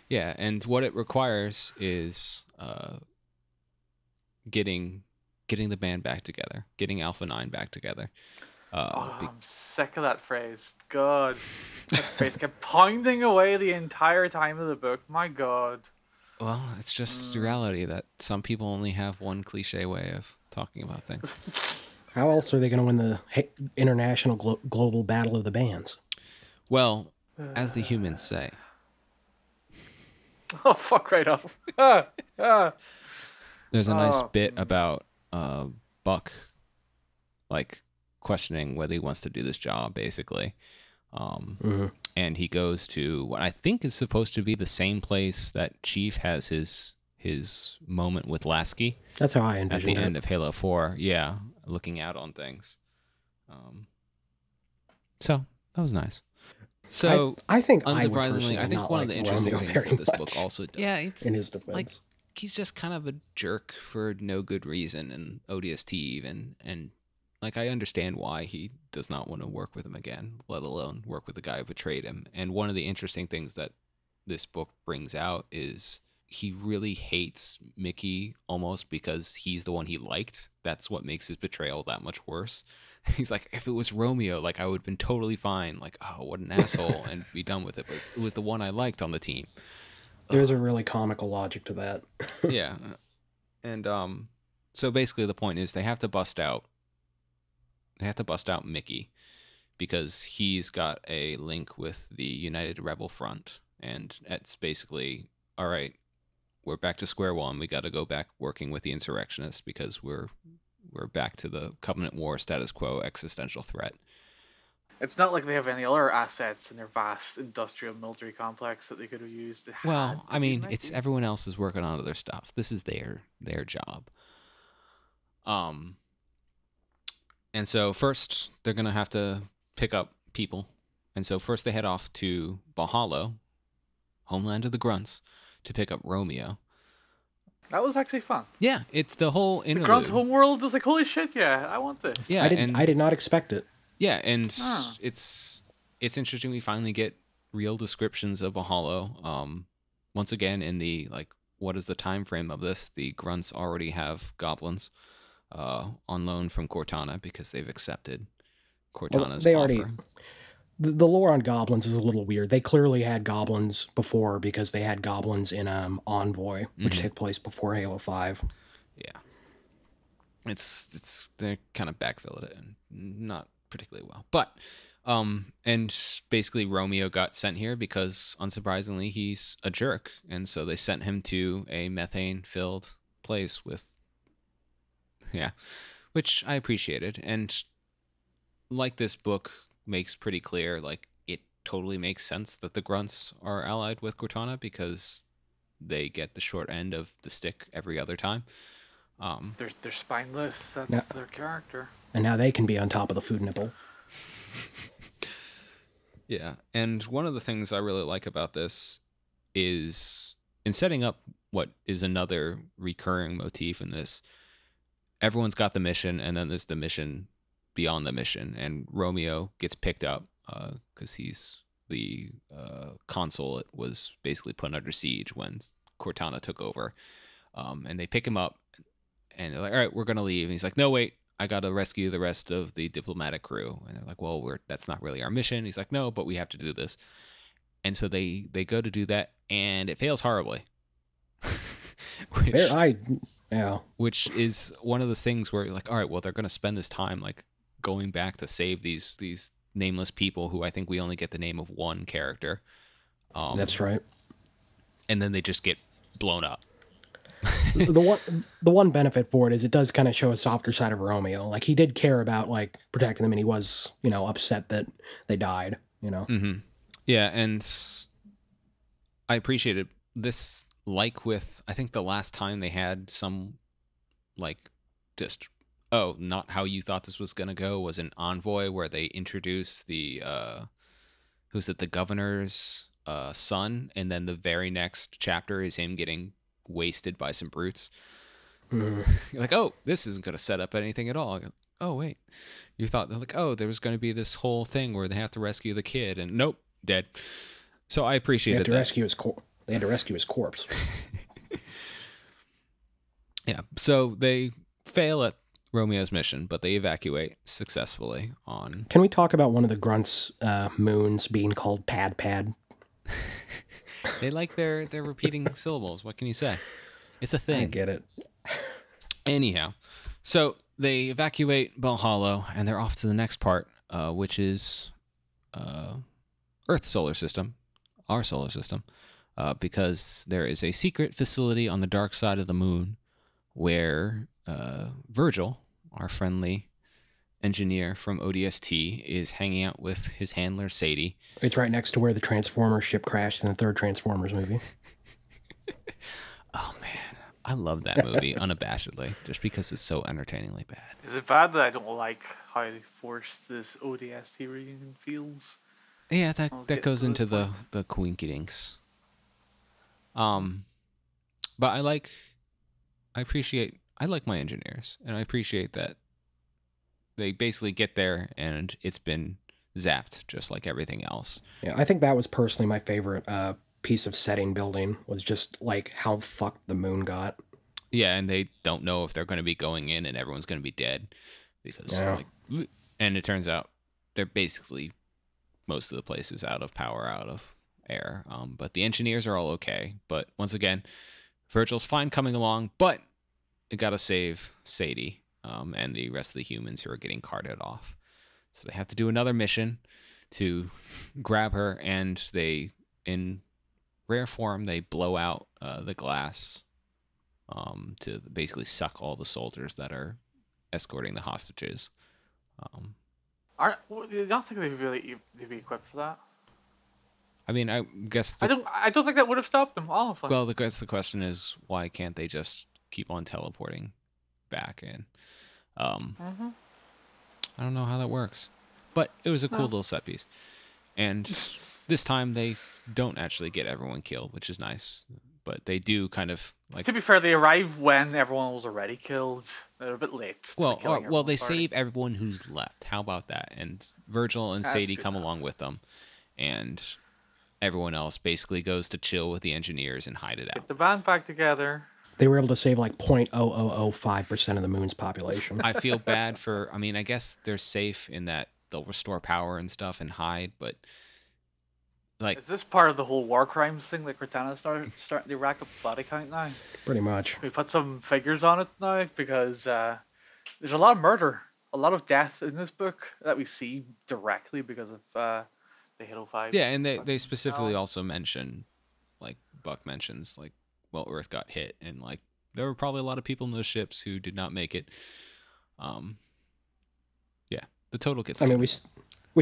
Speaker 1: Yeah, and what it requires is getting the band back together, getting Alpha 9 back together.
Speaker 2: I'm sick of that phrase. God, that phrase kept pounding away the entire time of the book. My God.
Speaker 1: Well, it's just reality that some people only have one cliche way of talking about things.
Speaker 3: How else are they going to win the international global battle of the bands?
Speaker 1: Well, as the humans say.
Speaker 2: Oh, fuck right off.
Speaker 1: There's a nice bit about Buck, like, questioning whether he wants to do this job, basically. And he goes to what I think is supposed to be the same place that Chief has his moment with Lasky.
Speaker 3: That's how I envisioned it.
Speaker 1: At the end of Halo 4. Yeah, looking out on things. So, that was nice. So,
Speaker 3: I think
Speaker 1: unsurprisingly, I think one of the interesting things that this book also does.
Speaker 3: Yeah, in his defense.
Speaker 1: Like, he's just kind of a jerk for no good reason, and ODST even, and like, I understand why he does not want to work with him again, let alone work with the guy who betrayed him. And one of the interesting things that this book brings out is he really hates Mickey almost because he's the one he liked. That's what makes his betrayal that much worse. He's like, if it was Romeo, like, I would have been totally fine. Like, oh, what an asshole, and be done with it. But it was the one I liked on the team.
Speaker 3: There's a really comical logic to that.
Speaker 1: Yeah. And so basically the point is they have to bust out Mickey because he's got a link with the United Rebel Front, and it's basically, all right, we're back to square one. We got to go back working with the insurrectionists because we're back to the Covenant War status quo existential threat.
Speaker 2: It's not like they have any other assets in their vast industrial military complex that they could have used.
Speaker 1: Well, I mean, it's everyone else is working on other stuff. This is their job. And so first, they're going to have to pick up people. And so first they head off to Bahalo, homeland of the Grunts, to pick up Romeo.
Speaker 2: That was actually fun.
Speaker 1: Yeah, it's the whole interlude.
Speaker 2: The Grunt homeworld was like, holy shit, yeah, I want this.
Speaker 1: Yeah,
Speaker 3: I did not expect it.
Speaker 1: Yeah, and it's interesting we finally get real descriptions of Bahalo. Once again, in the, like, what is the time frame of this? The Grunts already have goblins on loan from Cortana because they've accepted Cortana's offer.
Speaker 3: The lore on goblins is a little weird. They clearly had goblins before because they had goblins in Envoy, which took place before Halo 5.
Speaker 1: Yeah. It's they kind of backfilled it and not particularly well. But and basically Romeo got sent here because, unsurprisingly, he's a jerk, and so they sent him to a methane-filled place with, yeah, which I appreciated. And like this book makes pretty clear, like, it totally makes sense that the Grunts are allied with Cortana because they get the short end of the stick every other time.
Speaker 2: They're spineless. That's their character.
Speaker 3: And now they can be on top of the food nipple.
Speaker 1: Yeah, and one of the things I really like about this is, in setting up what is another recurring motif in this, everyone's got the mission, and then there's the mission beyond the mission, and Romeo gets picked up because he's the consul that was basically put under siege when Cortana took over, and they pick him up, and they're like, all right, we're going to leave, and he's like, no, wait, I got to rescue the rest of the diplomatic crew. And they're like, well, that's not really our mission. He's like, no, but we have to do this. And so they go to do that, and it fails horribly. Which is one of those things where you're like, all right, well, they're going to spend this time like going back to save these nameless people who I think we only get the name of one character.
Speaker 3: That's right.
Speaker 1: And then they just get blown up.
Speaker 3: the one benefit for it is it does kind of show a softer side of Romeo. Like, he did care about like protecting them, and he was, upset that they died,
Speaker 1: Mm-hmm. Yeah, and I appreciated this, like with, I think the last time they had some, like, just, not how you thought this was going to go was an Envoy where they introduced the, the governor's son, and then the very next chapter is him getting wasted by some brutes.
Speaker 3: Mm.
Speaker 1: You're like, oh, this isn't going to set up anything at all. Oh, wait. You thought, like, oh, there was going to be this whole thing where they have to rescue the kid, and nope, dead. So I appreciated that.
Speaker 3: They had to rescue his corpse.
Speaker 1: Yeah, so they fail at Romeo's mission, but they evacuate successfully on...
Speaker 3: Can we talk about one of the grunts' moons being called Pad Pad?
Speaker 1: They like their repeating syllables. What can you say? It's a thing.
Speaker 3: I get it.
Speaker 1: Anyhow, so they evacuate Valhalla, and they're off to the next part, which is Earth's solar system, our solar system, because there is a secret facility on the dark side of the moon where Virgil, our friendly engineer from ODST, is hanging out with his handler, Sadie.
Speaker 3: It's right next to where the Transformers ship crashed in the third Transformers movie.
Speaker 1: Oh, man. I love that movie unabashedly, just because it's so entertainingly bad.
Speaker 2: Is it bad that I don't like how they forced this ODST reunion feels?
Speaker 1: Yeah, that goes into the coinkydinks. But I like my engineers, and I appreciate that they basically get there and it's been zapped just like everything else.
Speaker 3: Yeah, I think that was personally my favorite piece of setting building, was just like how fucked the moon got.
Speaker 1: Yeah, and they don't know if they're going to be going in and everyone's going to be dead because and it turns out they're basically most of the place is out of power, out of air. But the engineers are all okay. But once again, Virgil's fine coming along, but it got to save Sadie and the rest of the humans who are getting carted off. So they have to do another mission to grab her, and they, in rare form, they blow out the glass to basically suck all the soldiers that are escorting the hostages.
Speaker 2: You don't think they'd be equipped for that?
Speaker 1: I mean, I guess...
Speaker 2: I don't think that would have stopped them, honestly.
Speaker 1: Well, the question is, why can't they just keep on teleporting back in? I don't know how that works. But it was a cool little set piece. And this time they don't actually get everyone killed, which is nice. But they do kind of like...
Speaker 2: To be fair, they arrive when everyone was already killed. They're a bit late.
Speaker 1: Well, they save everyone who's left. How about that? And Virgil and Sadie come along with them. And everyone else basically goes to chill with the engineers and hide it out.
Speaker 2: Get the band back together.
Speaker 3: They were able to save like 0.0005% of the moon's population.
Speaker 1: I feel bad for... I mean, I guess they're safe in that they'll restore power and stuff and hide, but... Like,
Speaker 2: is this part of the whole war crimes thing that Cortana starting to rack up the body count now?
Speaker 3: Pretty much.
Speaker 2: We put some figures on it now because there's a lot of murder, a lot of death in this book that we see directly because of the Halo 5.
Speaker 1: Yeah, and they specifically also mention, like Buck mentions, like, well, Earth got hit, and like there were probably a lot of people in those ships who did not make it. Yeah, the total gets...
Speaker 3: I mean, we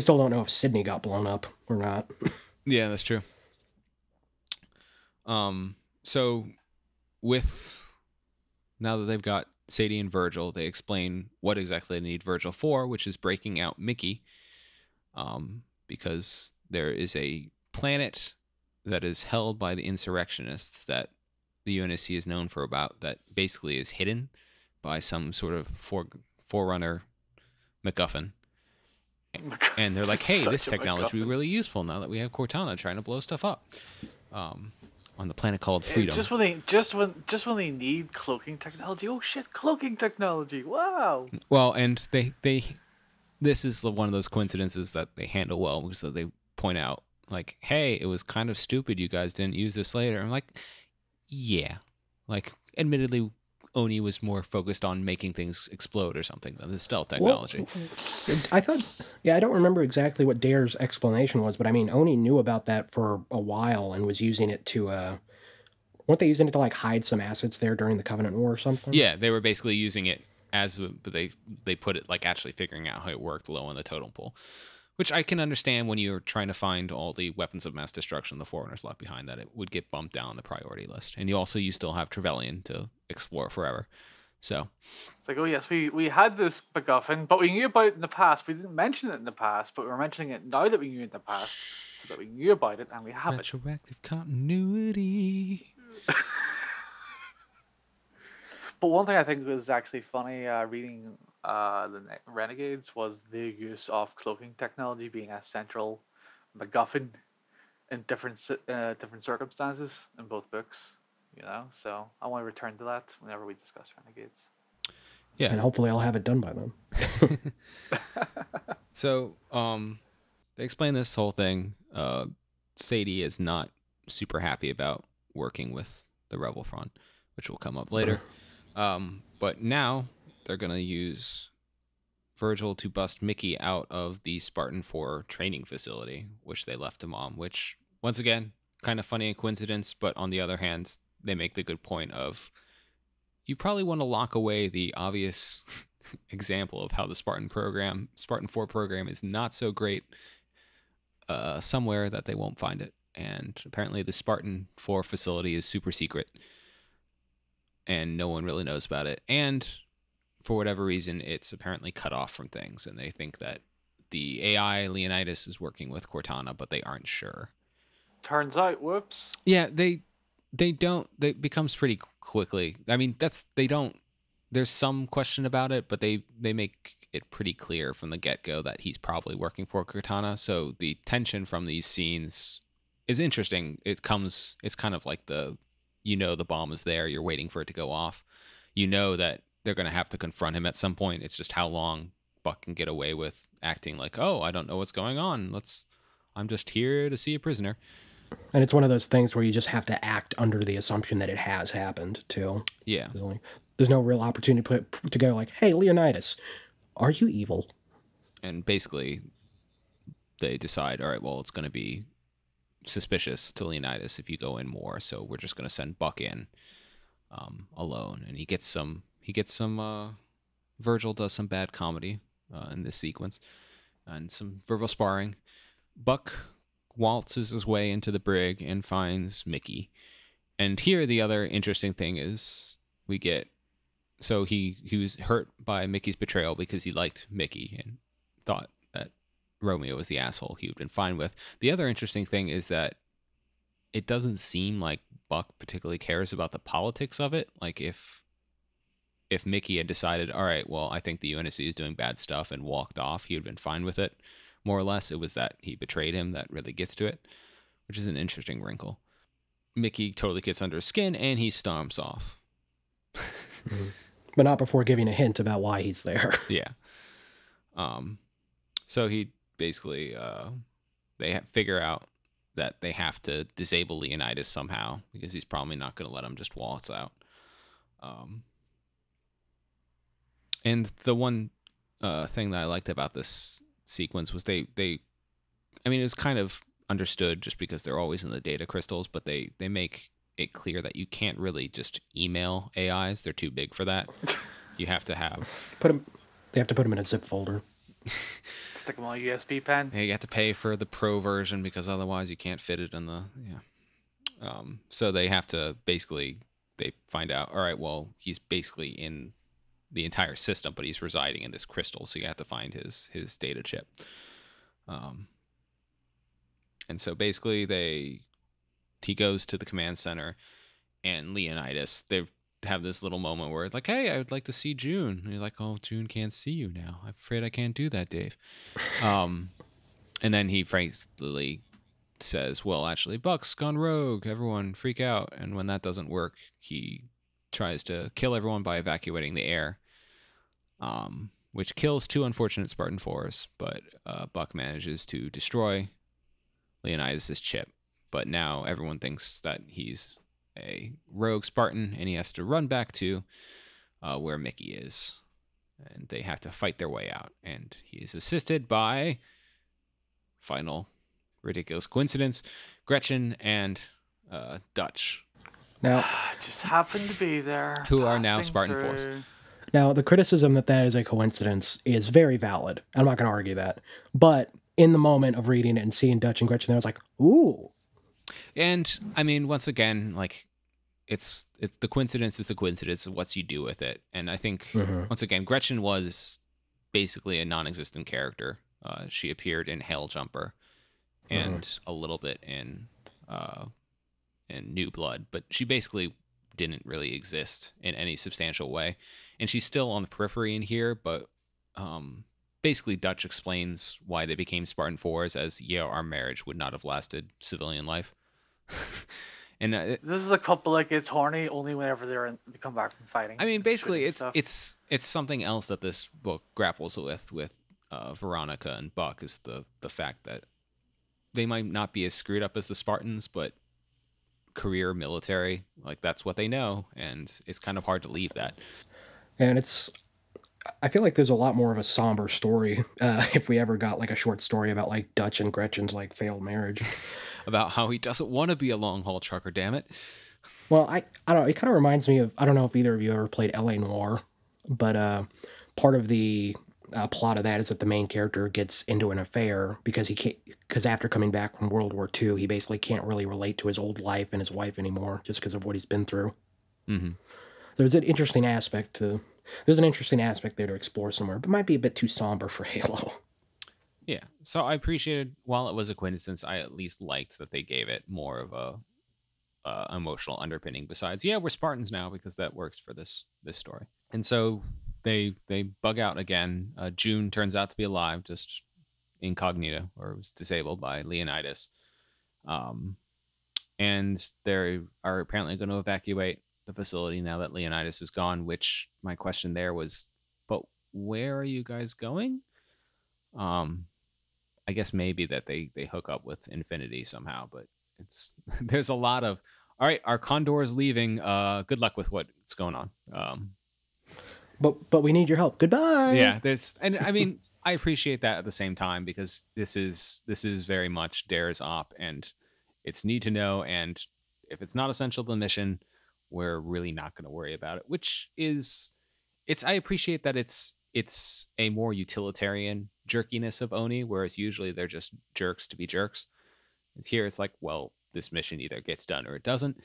Speaker 3: still don't know if Sydney got blown up or not.
Speaker 1: Yeah, that's true. So now that they've got Sadie and Virgil, they explain what exactly they need Virgil for, which is breaking out Mickey. Because there is a planet that is held by the insurrectionists that the UNSC is known for about, that basically is hidden by some sort of forerunner MacGuffin. And they're like, hey, this technology will be really useful now that we have Cortana trying to blow stuff up on the planet called Freedom.
Speaker 2: Just when they need cloaking technology. Oh shit, cloaking technology! Wow.
Speaker 1: Well, and this is one of those coincidences that they handle well, because they point out, like, hey, it was kind of stupid you guys didn't use this later. I'm like, yeah, like, admittedly, Oni was more focused on making things explode or something than the stealth technology.
Speaker 3: Well, I thought, I don't remember exactly what Dare's explanation was, but I mean, Oni knew about that for a while and was using it to, weren't they using it to like hide some assets there during the Covenant War or something?
Speaker 1: Yeah, they were basically using it but they put it like actually figuring out how it worked low on the totem pole, which I can understand when you're trying to find all the weapons of mass destruction the Foreigners left behind, that it would get bumped down the priority list. And you still have Trevelyan to explore forever. So
Speaker 2: it's like, oh yes, we had this MacGuffin, but we knew about it in the past. We didn't mention it in the past, but we're mentioning it now that we knew it in the past. so that we knew about it and we have
Speaker 1: Retroactive continuity.
Speaker 2: But one thing I think was actually funny reading the Renegades was the use of cloaking technology being a central MacGuffin in different circumstances in both books. You know, so I want to return to that whenever we discuss Renegades.
Speaker 1: Yeah,
Speaker 3: and hopefully I'll have it done by then.
Speaker 1: So, they explain this whole thing. Sadie is not super happy about working with the Rebel Front, which will come up later. But now they're going to use Virgil to bust Mickey out of the Spartan 4 training facility, which they left to Mom, which, once again, kind of funny coincidence, but on the other hand, they make the good point of, you probably want to lock away the obvious example of how the Spartan 4 program is not so great somewhere that they won't find it. And apparently the Spartan 4 facility is super secret and no one really knows about it. And for whatever reason, it's apparently cut off from things. And they think that the AI Leonidas is working with Cortana, but they aren't sure.
Speaker 2: Turns out, whoops.
Speaker 1: Yeah, they don't. It becomes pretty quickly. I mean, there's some question about it, but they make it pretty clear from the get-go that he's probably working for Cortana. So the tension from these scenes is interesting. It's kind of like the bomb is there, you're waiting for it to go off. You know that they're going to have to confront him at some point. It's just how long Buck can get away with acting like, oh, I don't know what's going on. I'm just here to see a prisoner.
Speaker 3: And it's one of those things where you just have to act under the assumption that it has happened, too.
Speaker 1: Yeah.
Speaker 3: There's no real opportunity to go like, hey, Leonidas, are you evil?
Speaker 1: And basically, they decide, all right, well, it's going to be suspicious to Leonidas if you go in more, so we're just going to send Buck in alone. And he gets some Virgil does some bad comedy in this sequence, and some verbal sparring. Buck waltzes his way into the brig and finds Mickey. And here the other interesting thing is so he was hurt by Mickey's betrayal because he liked Mickey and thought that Romeo was the asshole he had been fine with. The other interesting thing is that it doesn't seem like Buck particularly cares about the politics of it. Like if Mickey had decided, all right, well, I think the UNSC is doing bad stuff and walked off, he would have been fine with it. More or less, it was that he betrayed him that really gets to it, which is an interesting wrinkle. Mickey totally gets under his skin, and he storms off.
Speaker 3: But not before giving a hint about why he's there.
Speaker 1: Yeah. So he basically, they figure out that they have to disable Leonidas somehow, because he's probably not going to let him just waltz out. And the one thing that I liked about this sequence was I mean, it was kind of understood just because they're always in the data crystals, but they make it clear that you can't really just email AIs. They're too big for that. You have to have...
Speaker 3: They have to put them in a zip folder.
Speaker 2: Stick them on a USB pen.
Speaker 1: Yeah, you have to pay for the pro version because otherwise you can't fit it in the... Yeah. So they have to basically... They find out, all right, well, he's basically in the entire system, but he's residing in this crystal, so you have to find his data chip. And so basically he goes to the command center, and Leonidas, they have this little moment where it's like, hey, I would like to see June. And he's like, oh, June can't see you now. I'm afraid I can't do that, Dave. And then he frankly says, well, actually, Buck's gone rogue. Everyone freak out. And when that doesn't work, he tries to kill everyone by evacuating the air, which kills 2 unfortunate Spartan 4s, but Buck manages to destroy Leonidas' chip. But now everyone thinks that he's a rogue Spartan, and he has to run back to where Mickey is. And they have to fight their way out. And he's assisted by, final ridiculous coincidence, Gretchen and Dutch.
Speaker 3: Now,
Speaker 2: just happened to be there.
Speaker 1: Who are now Spartan 4s.
Speaker 3: Now, the criticism that is a coincidence is very valid. I'm not going to argue that. But in the moment of reading it and seeing Dutch and Gretchen, I was like, ooh.
Speaker 1: And, I mean, once again, like, the coincidence is the coincidence of what you do with it. And I think, once again, Gretchen was basically a non-existent character. She appeared in Hell Jumper. and a little bit in New Blood, but she basically didn't really exist in any substantial way, and she's still on the periphery in here. But basically, Dutch explains why they became Spartan 4s as our marriage would not have lasted civilian life. And
Speaker 2: this is a couple that gets horny only whenever they come back from fighting.
Speaker 1: I mean, basically, it's something else that this book grapples with Veronica and Buck, is the fact that they might not be as screwed up as the Spartans, but career military, like, that's what they know, and it's kind of hard to leave that.
Speaker 3: And I feel like there's a lot more of a somber story if we ever got like a short story about like Dutch and Gretchen's like failed marriage.
Speaker 1: About how he doesn't want to be a long haul trucker, damn it.
Speaker 3: Well, I don't know, it kind of reminds me of, I don't know if either of you ever played L.A. Noire, but part of the plot of that is that the main character gets into an affair because after coming back from World War II, he basically can't really relate to his old life and his wife anymore just because of what he's been through.
Speaker 1: Mm-hmm.
Speaker 3: There's an interesting aspect there to explore somewhere, but might be a bit too somber for Halo.
Speaker 1: Yeah, so I appreciated, while it was a coincidence, I at least liked that they gave it more of a emotional underpinning besides, we're Spartans now, because that works for this story. And so they bug out again. June turns out to be alive, just incognito, or was disabled by Leonidas. And they are apparently going to evacuate the facility now that Leonidas is gone, which my question there was, but where are you guys going? I guess maybe that they hook up with Infinity somehow, but there's a lot of, all right, our Condor is leaving. Good luck with what's going on.
Speaker 3: But we need your help. Goodbye.
Speaker 1: Yeah, and I mean, I appreciate that at the same time, because this is very much Dare's op, and it's need to know, and if it's not essential to the mission, we're really not going to worry about it. Which is, I appreciate that it's a more utilitarian jerkiness of Oni, whereas usually they're just jerks to be jerks. And here it's like, well, this mission either gets done or it doesn't,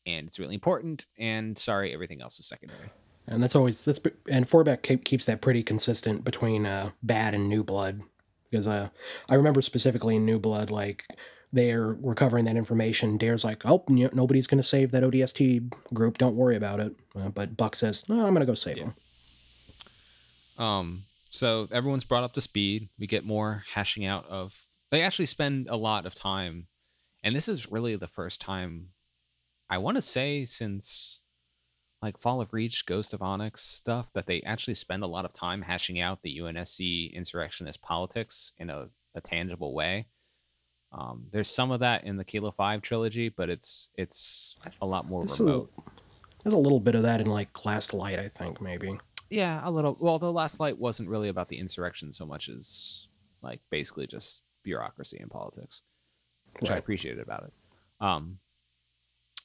Speaker 1: and it's really important, and sorry, everything else is secondary.
Speaker 3: And and Forbeck keeps that pretty consistent between Bad and New Blood, because I remember specifically in New Blood, like, they're recovering that information. Dare's like, oh, nobody's going to save that ODST group, don't worry about it. But Buck says, no, I'm going to go save them.
Speaker 1: So everyone's brought up to speed. We get more hashing out of, they actually spend a lot of time, and this is really the first time, I want to say, since like Fall of Reach, Ghost of Onyx stuff, that they actually spend a lot of time hashing out the UNSC insurrectionist politics in a tangible way. There's some of that in the Kilo 5 trilogy, but it's a lot more remote.
Speaker 3: There's a little bit of that in like Last Light, I think, maybe.
Speaker 1: Yeah, a little. Well, the Last Light wasn't really about the insurrection so much as like basically just bureaucracy and politics, which I appreciated about it.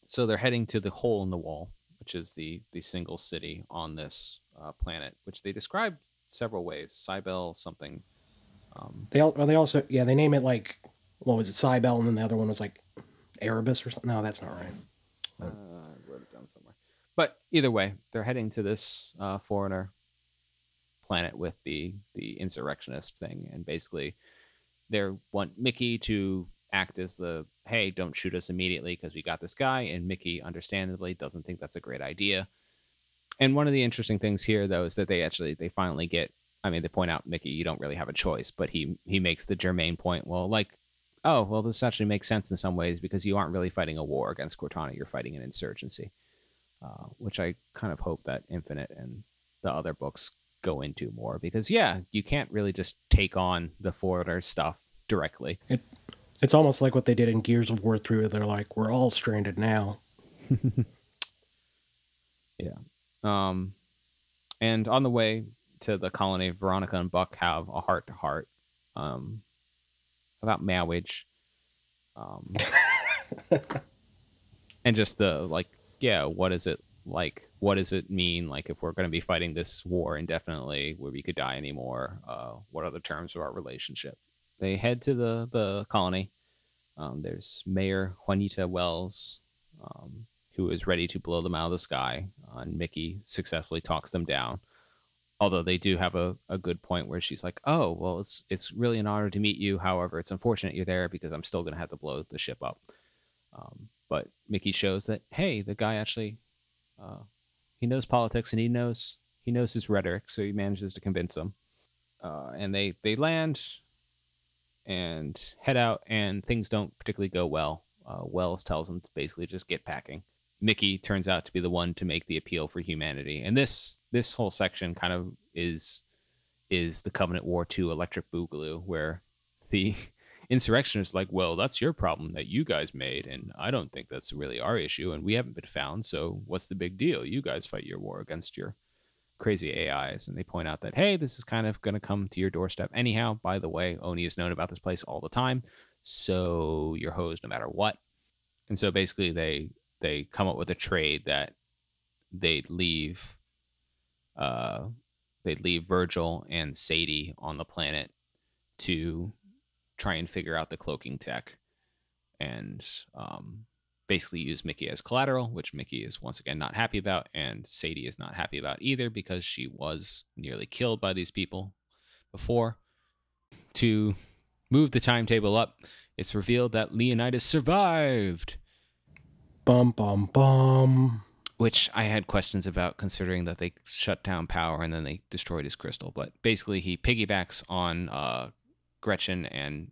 Speaker 1: So they're heading to the Hole in the Wall, which is the single city on this planet, which they describe several ways. Cybele something.
Speaker 3: They name it like, what was it, Cybele, and then the other one was like Erebus or something. No, that's not right.
Speaker 1: I wrote it down somewhere. But either way, they're heading to this foreigner planet with the insurrectionist thing, and basically they want Mickey to act as the, hey, don't shoot us immediately because we got this guy, and Mickey understandably doesn't think that's a great idea. And one of the interesting things here, though, is that they finally get, I mean, they point out, Mickey, you don't really have a choice, but he makes the germane point, well, like, oh, well, this actually makes sense in some ways because you aren't really fighting a war against Cortana, you're fighting an insurgency, which I kind of hope that Infinite and the other books go into more, because, yeah, you can't really just take on the foreigner stuff directly.
Speaker 3: It's almost like what they did in Gears of War 3, where they're like, we're all stranded now.
Speaker 1: Yeah. And on the way to the colony, Veronica and Buck have a heart-to-heart about marriage. And just the, like, yeah, what is it like? What does it mean, like, if we're going to be fighting this war indefinitely, where we could die anymore? What are the terms of our relationship? They head to the colony. There's Mayor Juanita Wells, who is ready to blow them out of the sky. And Mickey successfully talks them down. Although they do have a good point where she's like, oh, well, it's really an honor to meet you. However, it's unfortunate you're there because I'm still going to have to blow the ship up. But Mickey shows that, hey, the guy actually, he knows politics and he knows his rhetoric. So he manages to convince them. And they land and head out, and things don't particularly go well. Wells tells them to basically just get packing. Mickey turns out to be the one to make the appeal for humanity, and this whole section kind of is the Covenant War II Electric Boogaloo, where the insurrectionists are like, well, that's your problem that you guys made, and I don't think that's really our issue, and we haven't been found, so what's the big deal? You guys fight your war against your crazy AIs. And they point out that, hey, this is kind of going to come to your doorstep anyhow. By the way, Oni has known about this place all the time, so you're hosed no matter what. And so basically they come up with a trade that they'd leave Virgil and Sadie on the planet to try and figure out the cloaking tech, and basically use Mickey as collateral, which Mickey is once again not happy about, and Sadie is not happy about either because she was nearly killed by these people before. To move the timetable up, it's revealed that Leonidas survived.
Speaker 3: Bum, bum, bum.
Speaker 1: Which I had questions about, considering that they shut down power and then they destroyed his crystal. But basically, he piggybacks on Gretchen and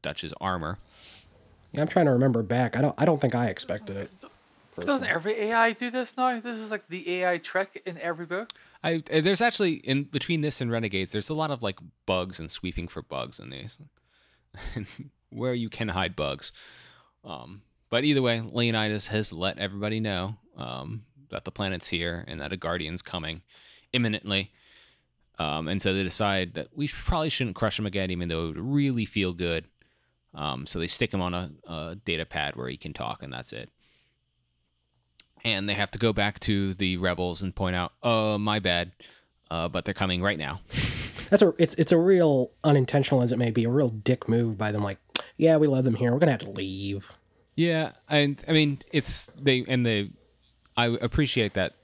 Speaker 1: Dutch's armor.
Speaker 3: Yeah, I'm trying to remember back. I don't think I expected it.
Speaker 2: Doesn't every AI do this now? This is like the AI trick in every book.
Speaker 1: There's actually, in between this and Renegades, there's a lot of like bugs and sweeping for bugs in these, where you can hide bugs. But either way, Leonidas has let everybody know that the planet's here and that a Guardian's coming imminently. And so they decide that we probably shouldn't crush him again, even though it would really feel good. So they stick him on a data pad where he can talk, and that's it. And they have to go back to the rebels and point out, oh, my bad, but they're coming right now.
Speaker 3: It's a real, unintentional as it may be, a real dick move by them. Like, yeah, we love them here. We're gonna have to leave.
Speaker 1: Yeah, and I mean, I appreciate that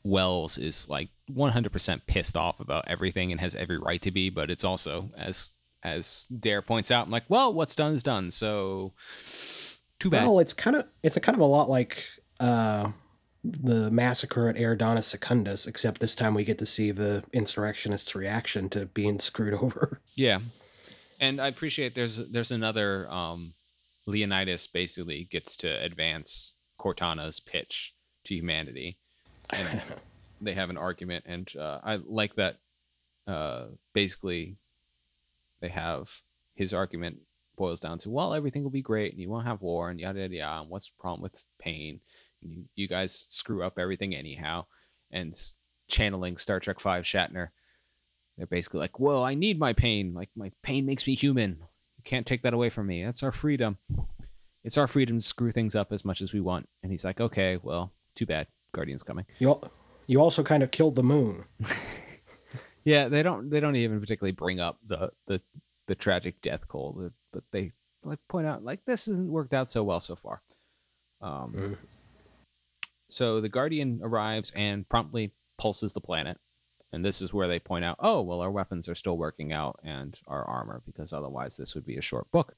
Speaker 1: Wells is like 100% pissed off about everything and has every right to be, but it's also, as Dare points out, I'm like, well, what's done is done, so too bad.
Speaker 3: Well, it's kind of a lot like the massacre at Eridanos Secundus, except this time we get to see the insurrectionists' reaction to being screwed over.
Speaker 1: Yeah, and I appreciate there's another Leonidas basically gets to advance Cortana's pitch to humanity, and they have an argument, and I like that. Basically, they have his argument boils down to, well, everything will be great, and you won't have war, and yada yada yada. And what's the problem with pain? And you guys screw up everything anyhow. And channeling Star Trek V Shatner, they're basically like, well, I need my pain. Like, my pain makes me human. You can't take that away from me. That's our freedom. It's our freedom to screw things up as much as we want. And he's like, okay, well, too bad. Guardian's coming.
Speaker 3: You also kind of killed the moon.
Speaker 1: Yeah, they don't even particularly bring up the tragic death cold, but they like point out like this hasn't worked out so well so far. So the Guardian arrives and promptly pulses the planet, and this is where they point out, oh, well, our weapons are still working out and our armor, because otherwise this would be a short book.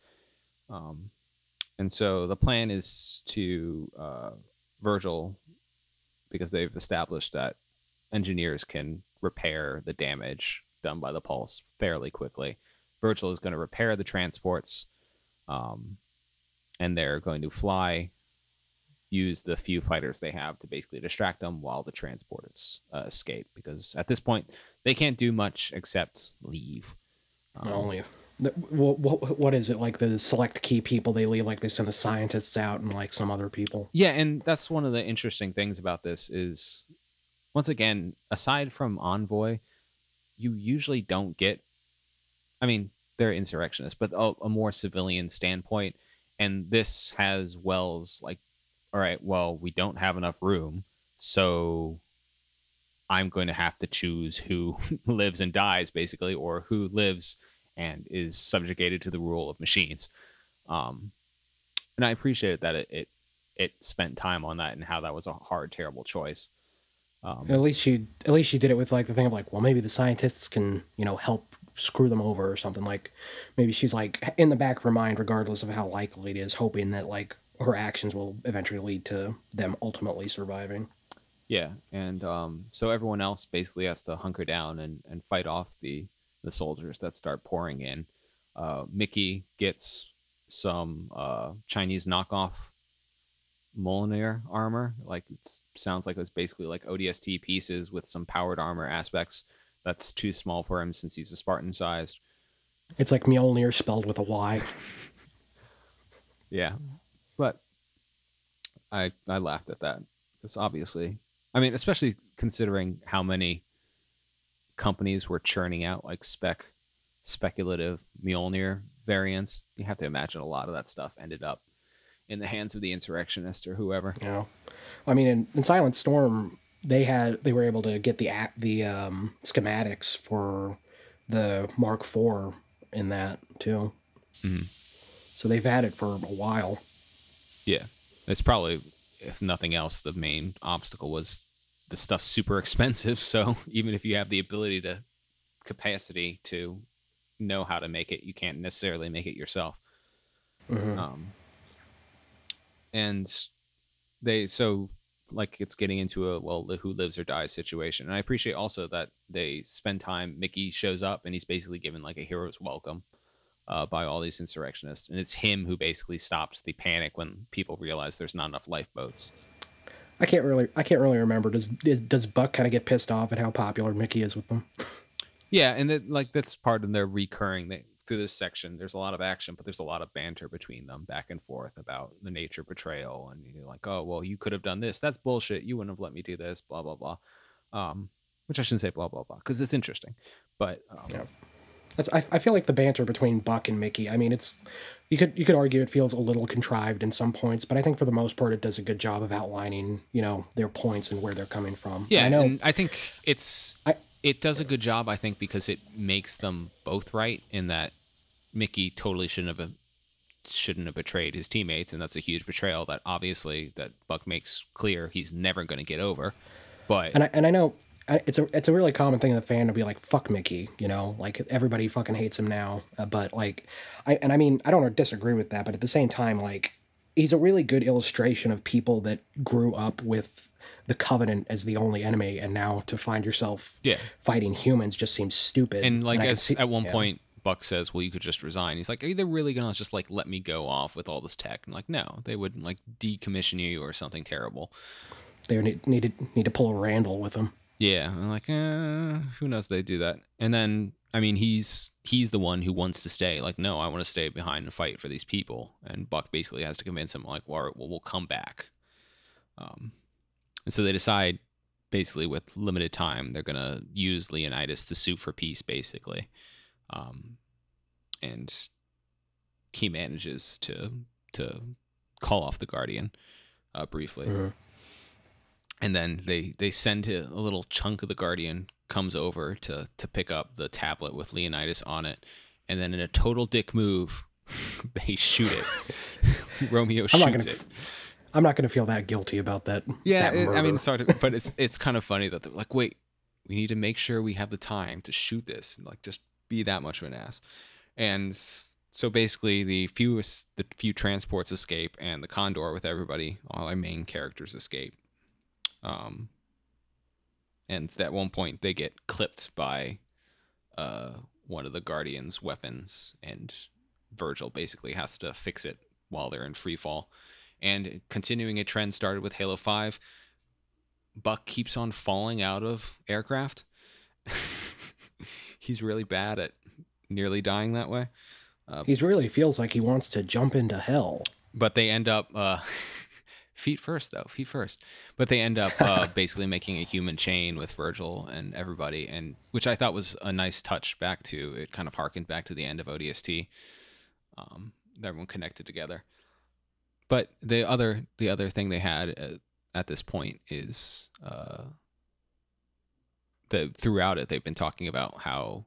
Speaker 1: And so the plan is to Virgil, because they've established that engineers can repair the damage done by the pulse fairly quickly. Virgil is going to repair the transports, and they're going to use the few fighters they have to basically distract them while the transports escape, because at this point they can't do much except leave.
Speaker 3: What is it, like the select key people they leave? Like they send the scientists out and like some other people?
Speaker 1: Yeah, and that's one of the interesting things about this is, once again, aside from Envoy, you usually don't get, I mean, they're insurrectionists, but a more civilian standpoint. And this has Wells like, all right, well, we don't have enough room, so I'm going to have to choose who lives and dies, basically, or who lives and is subjugated to the rule of machines. And I appreciated that it spent time on that and how that was a hard, terrible choice.
Speaker 3: At least she did it with like the thing of like, well, maybe the scientists can, help screw them over or something. Like maybe she's like in the back of her mind, regardless of how likely it is, hoping that like her actions will eventually lead to them ultimately surviving.
Speaker 1: Yeah, and so everyone else basically has to hunker down and fight off the soldiers that start pouring in. Mickey gets some Chinese knockoff Mjolnir armor. Like it sounds like it's basically like ODST pieces with some powered armor aspects. That's too small for him since he's a Spartan sized.
Speaker 3: It's like Mjolnir spelled with a Y.
Speaker 1: Yeah, but I laughed at that because obviously, I mean, especially considering how many companies were churning out like speculative Mjolnir variants. You have to imagine a lot of that stuff ended up in the hands of the insurrectionist or whoever.
Speaker 3: Yeah, I mean, in Silent Storm, they were able to get the schematics for the Mark IV in that too.
Speaker 1: Mm-hmm.
Speaker 3: So they've had it for a while.
Speaker 1: Yeah, it's probably, if nothing else, the main obstacle was the stuff's super expensive. So even if you have the ability to capacity to know how to make it, you can't necessarily make it yourself.
Speaker 3: Mm-hmm.
Speaker 1: And like it's getting into a the who lives or dies situation. And I appreciate also that they spend time. Mickey shows up and he's basically given like a hero's welcome by all these insurrectionists, and it's him who basically stops the panic when people realize there's not enough lifeboats.
Speaker 3: I can't really remember. Does Buck kind of get pissed off at how popular Mickey is with them?
Speaker 1: Yeah, and that's part of their recurring through this section. There's a lot of action, but there's a lot of banter between them back and forth about the nature of betrayal, and you're like, oh well, you could have done this. That's bullshit. You wouldn't have let me do this. Blah blah blah. Which I shouldn't say blah blah blah because it's interesting, but
Speaker 3: yeah. I feel like the banter between Buck and Mickey, I mean, you could argue it feels a little contrived in some points, but I think for the most part it does a good job of outlining, their points and where they're coming from.
Speaker 1: Yeah, and I think it does a good job, I think, because it makes them both right in that Mickey totally shouldn't have betrayed his teammates, and that's a huge betrayal that obviously that Buck makes clear he's never going to get over. But
Speaker 3: and I know it's a really common thing in the fan to be like, fuck Mickey, like everybody fucking hates him now. But like, I don't disagree with that, but at the same time, like, he's a really good illustration of people that grew up with the Covenant as the only enemy, and now to find yourself fighting humans just seems stupid.
Speaker 1: And like, at one point, Buck says, well, you could just resign. He's like, are they really gonna just like let me go off with all this tech? And like, no, they would like decommission you or something terrible.
Speaker 3: They would need to pull a Randall with them.
Speaker 1: Yeah, I'm like, who knows they do that. And then, I mean, he's the one who wants to stay. Like, no, I want to stay behind and fight for these people. And Buck basically has to convince him, like, well, we'll come back. And so they decide, basically, with limited time, they're going to use Leonidas to sue for peace, basically. And he manages to call off the Guardian briefly. Mm-hmm. And then they send a little chunk of the Guardian comes over to pick up the tablet with Leonidas on it. And then in a total dick move, they shoot it. Romeo shoots it.
Speaker 3: I'm not going to feel that guilty about that.
Speaker 1: Yeah,
Speaker 3: that
Speaker 1: I mean, sorry, but it's kind of funny that they're like, wait, we need to make sure we have the time to shoot this. And like, just be that much of an ass. And so basically the few transports escape and the Condor with everybody, all our main characters escape. And at one point they get clipped by one of the Guardian's weapons, and Virgil basically has to fix it while they're in free fall. And continuing a trend started with Halo 5, Buck keeps on falling out of aircraft. He's really bad at nearly dying that way.
Speaker 3: He really feels like he wants to jump into hell.
Speaker 1: But they end up... feet first. But they end up basically making a human chain with Virgil and everybody, and which I thought was a nice touch back to, it kind of harkened back to the end of ODST. Everyone connected together. But the other thing they had at this point is that throughout it they've been talking about how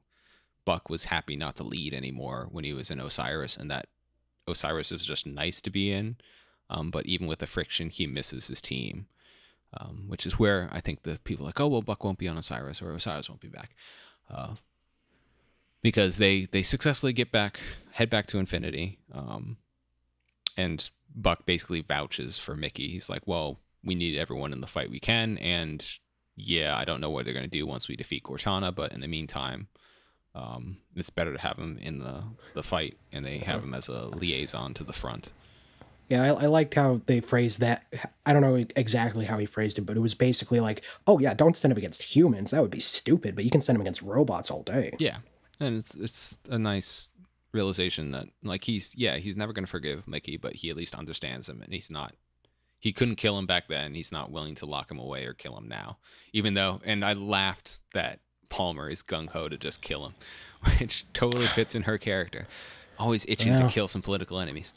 Speaker 1: Buck was happy not to lead anymore when he was in Osiris, and that Osiris was just nice to be in. But even with the friction, he misses his team. which is where I think the people are like, oh, well, Buck won't be on Osiris, or Osiris won't be back. Because they successfully head back to Infinity, and Buck basically vouches for Mickey. He's like, well, we need everyone in the fight we can, and yeah, I don't know what they're going to do once we defeat Cortana, but in the meantime, it's better to have him in the fight, and they have him as a liaison to the front.
Speaker 3: Yeah, I liked how they phrased that. I don't know exactly how he phrased it, but it was basically like, oh yeah, don't send him against humans. That would be stupid, but you can send him against robots all day.
Speaker 1: Yeah, and it's a nice realization that, like, he's never going to forgive Mickey, but he at least understands him, and he couldn't kill him back then. He's not willing to lock him away or kill him now, even though, and I laughed that Palmer is gung-ho to just kill him, which totally fits in her character. Always itching to kill some political enemies.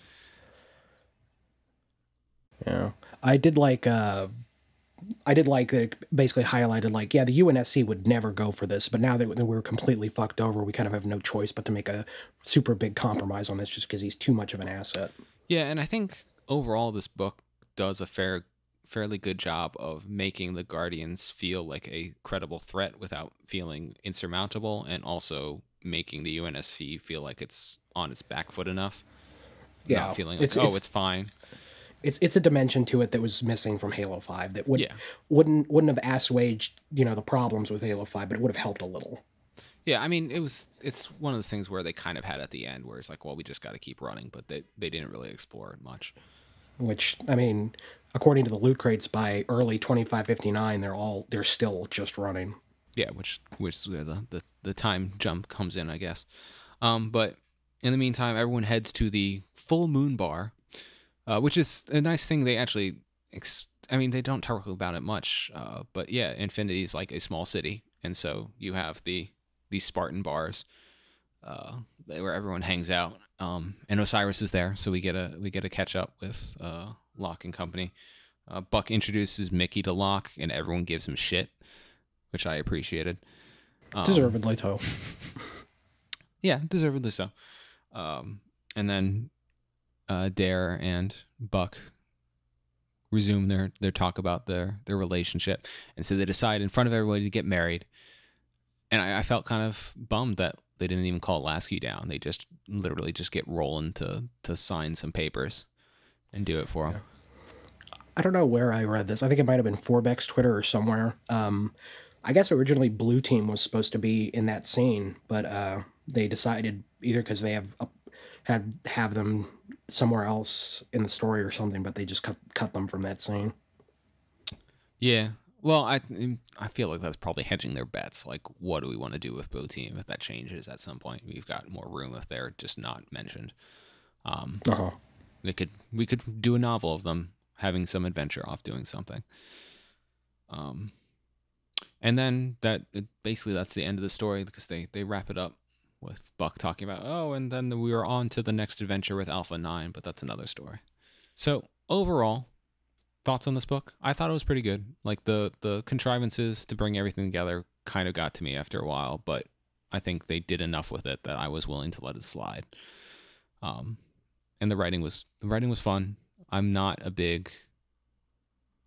Speaker 3: Yeah. I did like that it basically highlighted, like, yeah, the UNSC would never go for this, but now that we're completely fucked over, we kind of have no choice but to make a super big compromise on this just because he's too much of an asset.
Speaker 1: Yeah, and I think overall this book does a fairly good job of making the Guardians feel like a credible threat without feeling insurmountable, and also making the UNSC feel like it's on its back foot enough.
Speaker 3: Yeah,
Speaker 1: not feeling like, it's fine.
Speaker 3: It's a dimension to it that was missing from Halo 5 that wouldn't have assuaged, the problems with Halo 5, but it would have helped a little.
Speaker 1: Yeah, I mean, it's one of those things where they kind of had at the end where it's like, well, we just got to keep running, but they didn't really explore it much.
Speaker 3: Which, I mean, according to the loot crates, by early 2559, they're still just running.
Speaker 1: Yeah, which is where the time jump comes in, I guess. But in the meantime, everyone heads to the Full Moon Bar, which is a nice thing. They actually, they don't talk about it much, but yeah, Infinity is like a small city, and so you have these Spartan bars where everyone hangs out, and Osiris is there, so we get a catch up with Locke and company. Buck introduces Mickey to Locke, and everyone gives him shit, which I appreciated.
Speaker 3: Deservedly so.
Speaker 1: Yeah, deservedly so. And then Dare and Buck resume their talk about their relationship, and so they decide in front of everybody to get married. And I felt kind of bummed that they didn't even call Lasky down. They just literally just get rolling to sign some papers and do it for him.
Speaker 3: I don't know where I read this. I think it might have been Forbeck's Twitter or somewhere. I guess originally Blue Team was supposed to be in that scene, but they decided either because they have them somewhere else in the story or something, but they just cut them from that scene. Yeah.
Speaker 1: Well, I feel like that's probably hedging their bets. Like, what do we want to do with Blue Team if that changes at some point? We've got more room if they're just not mentioned. We could do a novel of them having some adventure off doing something. And then basically that's the end of the story, because they wrap it up with Buck talking about, and then we were on to the next adventure with Alpha 9, but that's another story. So overall, thoughts on this book? I thought it was pretty good. Like the contrivances to bring everything together kind of got to me after a while, but I think they did enough with it that I was willing to let it slide. And the writing was fun. I'm not a big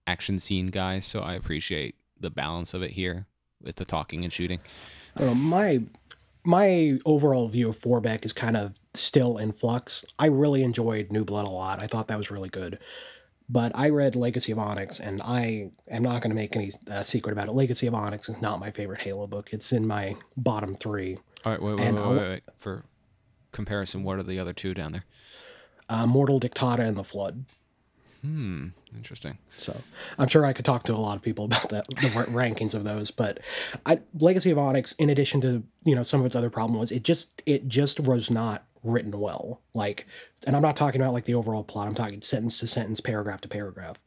Speaker 1: action scene guy, so I appreciate the balance of it here with the talking and shooting.
Speaker 3: My overall view of Forbeck is kind of still in flux. I really enjoyed New Blood a lot. I thought that was really good. But I read Legacy of Onyx, and I am not going to make any secret about it. Legacy of Onyx is not my favorite Halo book. It's in my bottom 3.
Speaker 1: All right, wait. For comparison, what are the other 2 down there?
Speaker 3: Mortal Dictata and The Flood.
Speaker 1: Interesting.
Speaker 3: So I'm sure I could talk to a lot of people about that, the rankings of those. But Legacy of Onyx, in addition to some of its other problem, was it just was not written well. Like, and I'm not talking about like the overall plot. I'm talking sentence to sentence, paragraph to paragraph.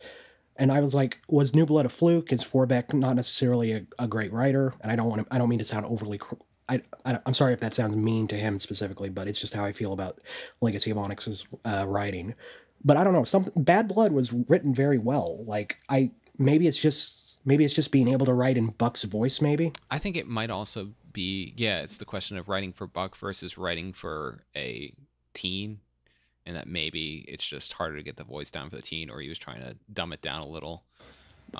Speaker 3: And I was like, was New Blood a fluke? Is Forbeck not necessarily a great writer? And I don't mean to sound overly. I'm sorry if that sounds mean to him specifically, but it's just how I feel about Legacy of Onyx's writing. But I don't know. Bad Blood was written very well. Like maybe it's just being able to write in Buck's voice. Maybe
Speaker 1: I think it might also be it's the question of writing for Buck versus writing for a teen, and that maybe it's just harder to get the voice down for the teen, or he was trying to dumb it down a little.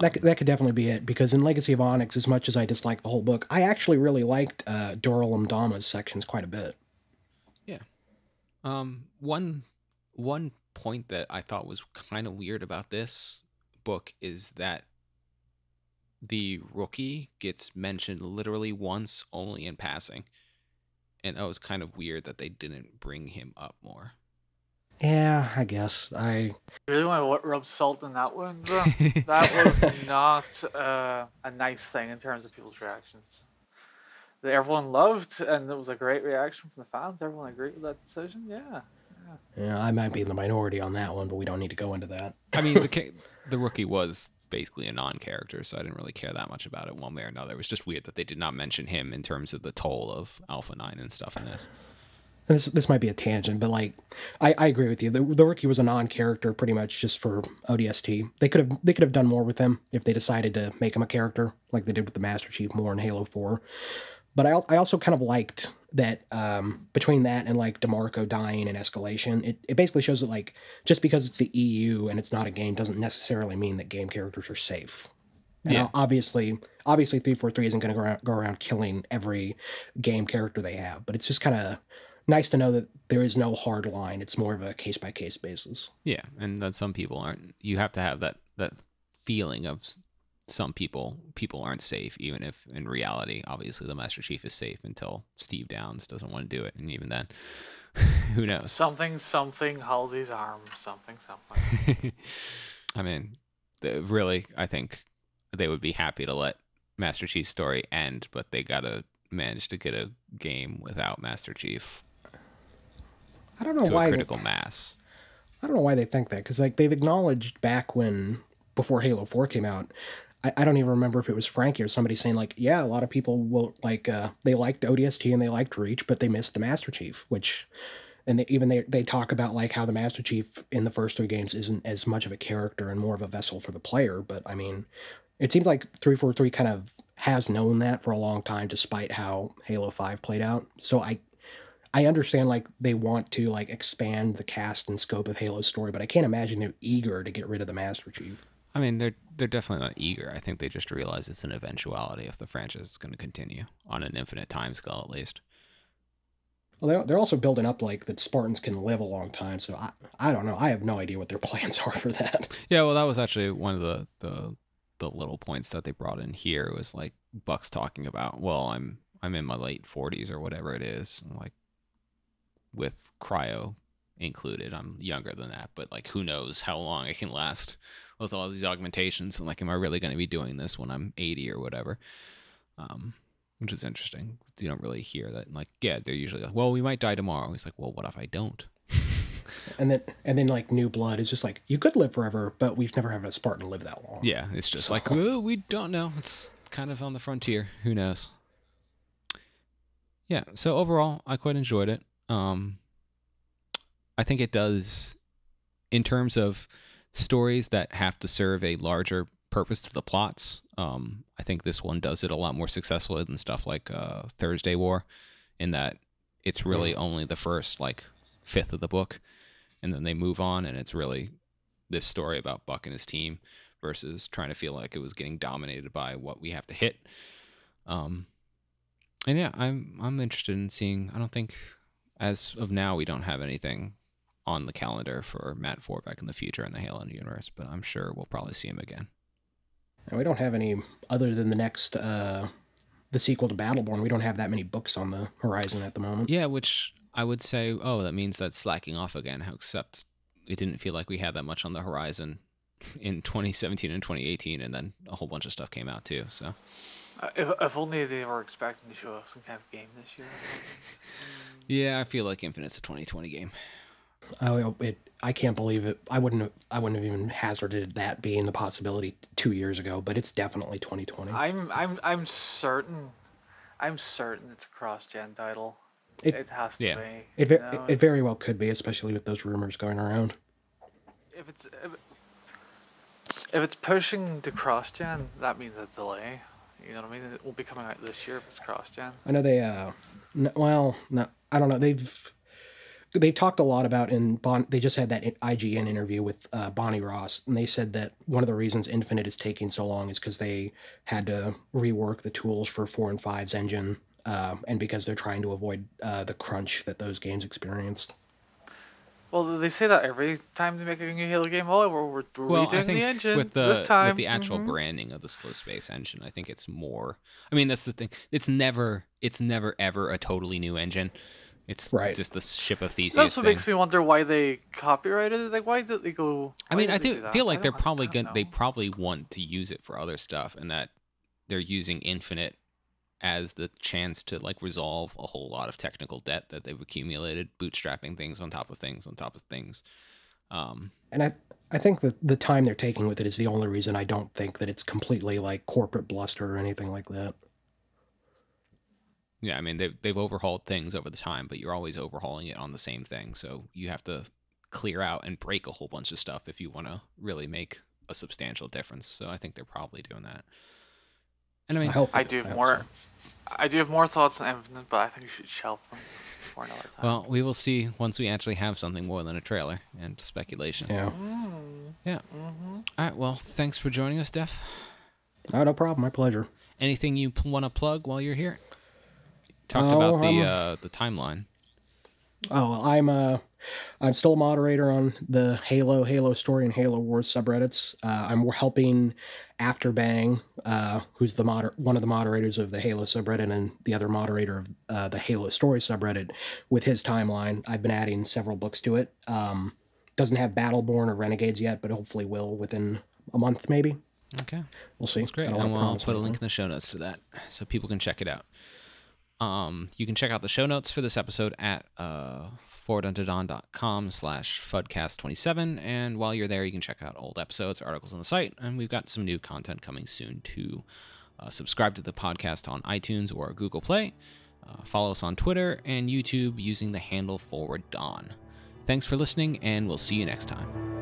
Speaker 3: That could definitely be it, because in Legacy of Onyx, as much as I dislike the whole book, I actually really liked Duralum Dama's sections quite a bit.
Speaker 1: Yeah. One point that I thought was kind of weird about this book is that the rookie gets mentioned literally once, only in passing. And it was kind of weird that they didn't bring him up more.
Speaker 3: Yeah, I guess.
Speaker 2: You really want to rub salt in that wound? That was not a nice thing in terms of people's reactions. That everyone loved, and it was a great reaction from the fans. Everyone agreed with that decision.
Speaker 3: Yeah, I might be in the minority on that one, but we don't need to go into that.
Speaker 1: I mean, the rookie was basically a non-character, so I didn't really care that much about it one way or another. It was just weird that they did not mention him in terms of the toll of Alpha 9 and stuff in this.
Speaker 3: This might be a tangent, but like, I agree with you. The rookie was a non-character pretty much just for ODST. They could have done more with him if they decided to make him a character, like they did with the Master Chief more in Halo 4. But I also kind of liked that between that and like DeMarco dying and Escalation, it basically shows that like just because it's the EU and it's not a game doesn't necessarily mean that game characters are safe. And
Speaker 1: yeah.
Speaker 3: Obviously 343 isn't going to go around killing every game character they have, but it's just kind of nice to know that there is no hard line. It's more of a case-by-case basis.
Speaker 1: Yeah, and that some people aren't. You have to have that feeling of some people aren't safe, even if in reality, obviously, the Master Chief is safe until Steve Downes doesn't want to do it, and even then, who knows?
Speaker 2: Something, Halsey's arm, something.
Speaker 1: I mean, really, I think they would be happy to let Master Chief's story end, but they gotta manage to get a game without Master Chief.
Speaker 3: I don't know why
Speaker 1: critical mass.
Speaker 3: I don't know why they think that, because like they've acknowledged back before Halo 4 came out, I don't even remember if it was Frankie or somebody saying like, yeah, a lot of people will like they liked ODST and they liked Reach, but they missed the Master Chief, and they talk about like how the Master Chief in the first 3 games isn't as much of a character and more of a vessel for the player. But I mean, it seems like 343 kind of has known that for a long time, despite how Halo 5 played out. So I understand like they want to like expand the cast and scope of Halo's story, but I can't imagine they're eager to get rid of the Master Chief.
Speaker 1: I mean, they're definitely not eager. I think they just realize it's an eventuality if the franchise is going to continue on an infinite timescale, at least.
Speaker 3: Well, they're also building up like that Spartans can live a long time, so I don't know. I have no idea what their plans are for that.
Speaker 1: Yeah, well, that was actually one of the little points that they brought in here. It was like Buck's talking about, well, I'm in my late 40s or whatever it is, and like with cryo included, I'm younger than that, but like who knows how long it can last with all these augmentations, and like am I really going to be doing this when I'm 80 or whatever, which is interesting. You don't really hear that. Like, yeah, they're usually like, well, we might die tomorrow. He's like, well, what if I don't?
Speaker 3: and then like New Blood is just like, you could live forever, but we've never had a Spartan live that long.
Speaker 1: Yeah, it's just like, oh, we don't know. It's kind of on the frontier. Who knows? Yeah, so overall I quite enjoyed it. I think it does, in terms of stories that have to serve a larger purpose to the plots. I think this one does it a lot more successfully than stuff like Thursday War, in that it's really only the first like fifth of the book, and then they move on, and it's really this story about Buck and his team versus trying to feel like it was getting dominated by what we have to hit. And yeah, I'm interested in seeing. I don't think, as of now, we don't have anything on the calendar for Matt Forbeck in the future in the Halo universe, but I'm sure we'll probably see him again.
Speaker 3: And we don't have any other than the next, the sequel to Battleborn. We don't have that many books on the horizon at the moment.
Speaker 1: Yeah, which I would say, oh, that means that's slacking off again, except it didn't feel like we had that much on the horizon in 2017 and 2018, and then a whole bunch of stuff came out too, so...
Speaker 2: If only they were expecting to show us some kind of game this year.
Speaker 1: Yeah, I feel like Infinite's a 2020 game.
Speaker 3: I can't believe it. I wouldn't have even hazarded that being the possibility 2 years ago, but it's definitely 2020.
Speaker 2: I'm certain it's a cross-gen title. It has to be.
Speaker 3: It very well could be, especially with those rumors going around.
Speaker 2: If it's pushing to cross-gen, that means a delay. You know what I mean? It won't be coming out this year if it's cross-gen.
Speaker 3: I know they, well, no, I don't know. they've talked a lot about they just had that IGN interview with Bonnie Ross, and they said that one of the reasons Infinite is taking so long is because they had to rework the tools for 4 and 5's engine, and because they're trying to avoid the crunch that those games experienced.
Speaker 2: Well, they say that every time they make a new Halo game. Oh, we're redoing the engine this time.
Speaker 1: With the actual branding of the Slow Space engine, I think it's more. I mean, that's the thing. It's never ever a totally new engine. It's just the ship of Theseus.
Speaker 2: That's what makes me wonder why they copyrighted it. Like, why did they go?
Speaker 1: I mean, feel like they're probably they probably want to use it for other stuff, and that they're using Infinite as the chance to like resolve a whole lot of technical debt that they've accumulated, bootstrapping things on top of things on top of things.
Speaker 3: And I think that the time they're taking with it is the only reason I don't think that it's completely like corporate bluster or anything like that.
Speaker 1: Yeah, I mean, they've overhauled things over the time, but you're always overhauling it on the same thing. So you have to clear out and break a whole bunch of stuff if you want to really make a substantial difference. So I think they're probably doing that. And I mean,
Speaker 2: I do have more thoughts on Infinite, but I think you should shelve them for another time.
Speaker 1: Well, we will see once we actually have something more than a trailer and speculation.
Speaker 3: Yeah.
Speaker 1: Yeah. All right. Well, thanks for joining us, Def.
Speaker 3: Oh, no problem. My pleasure.
Speaker 1: Anything you want to plug while you're here? Talked about the timeline.
Speaker 3: Oh, I'm still a moderator on the Halo Story, and Halo Wars subreddits. I'm helping Afterbang, who's one of the moderators of the Halo subreddit and the other moderator of the Halo Story subreddit, with his timeline. I've been adding several books to it. Doesn't have Battleborn or Renegades yet, but hopefully will within a month, maybe.
Speaker 1: Okay.
Speaker 3: We'll see.
Speaker 1: That's great. And we'll put a link in the show notes to that so people can check it out. You can check out the show notes for this episode at forwarduntodawn.com/FUDcast27. And while you're there, you can check out old episodes, articles on the site, and we've got some new content coming soon too. Subscribe to the podcast on iTunes or Google Play. Follow us on Twitter and YouTube using the handle ForwardDawn. Thanks for listening, and we'll see you next time.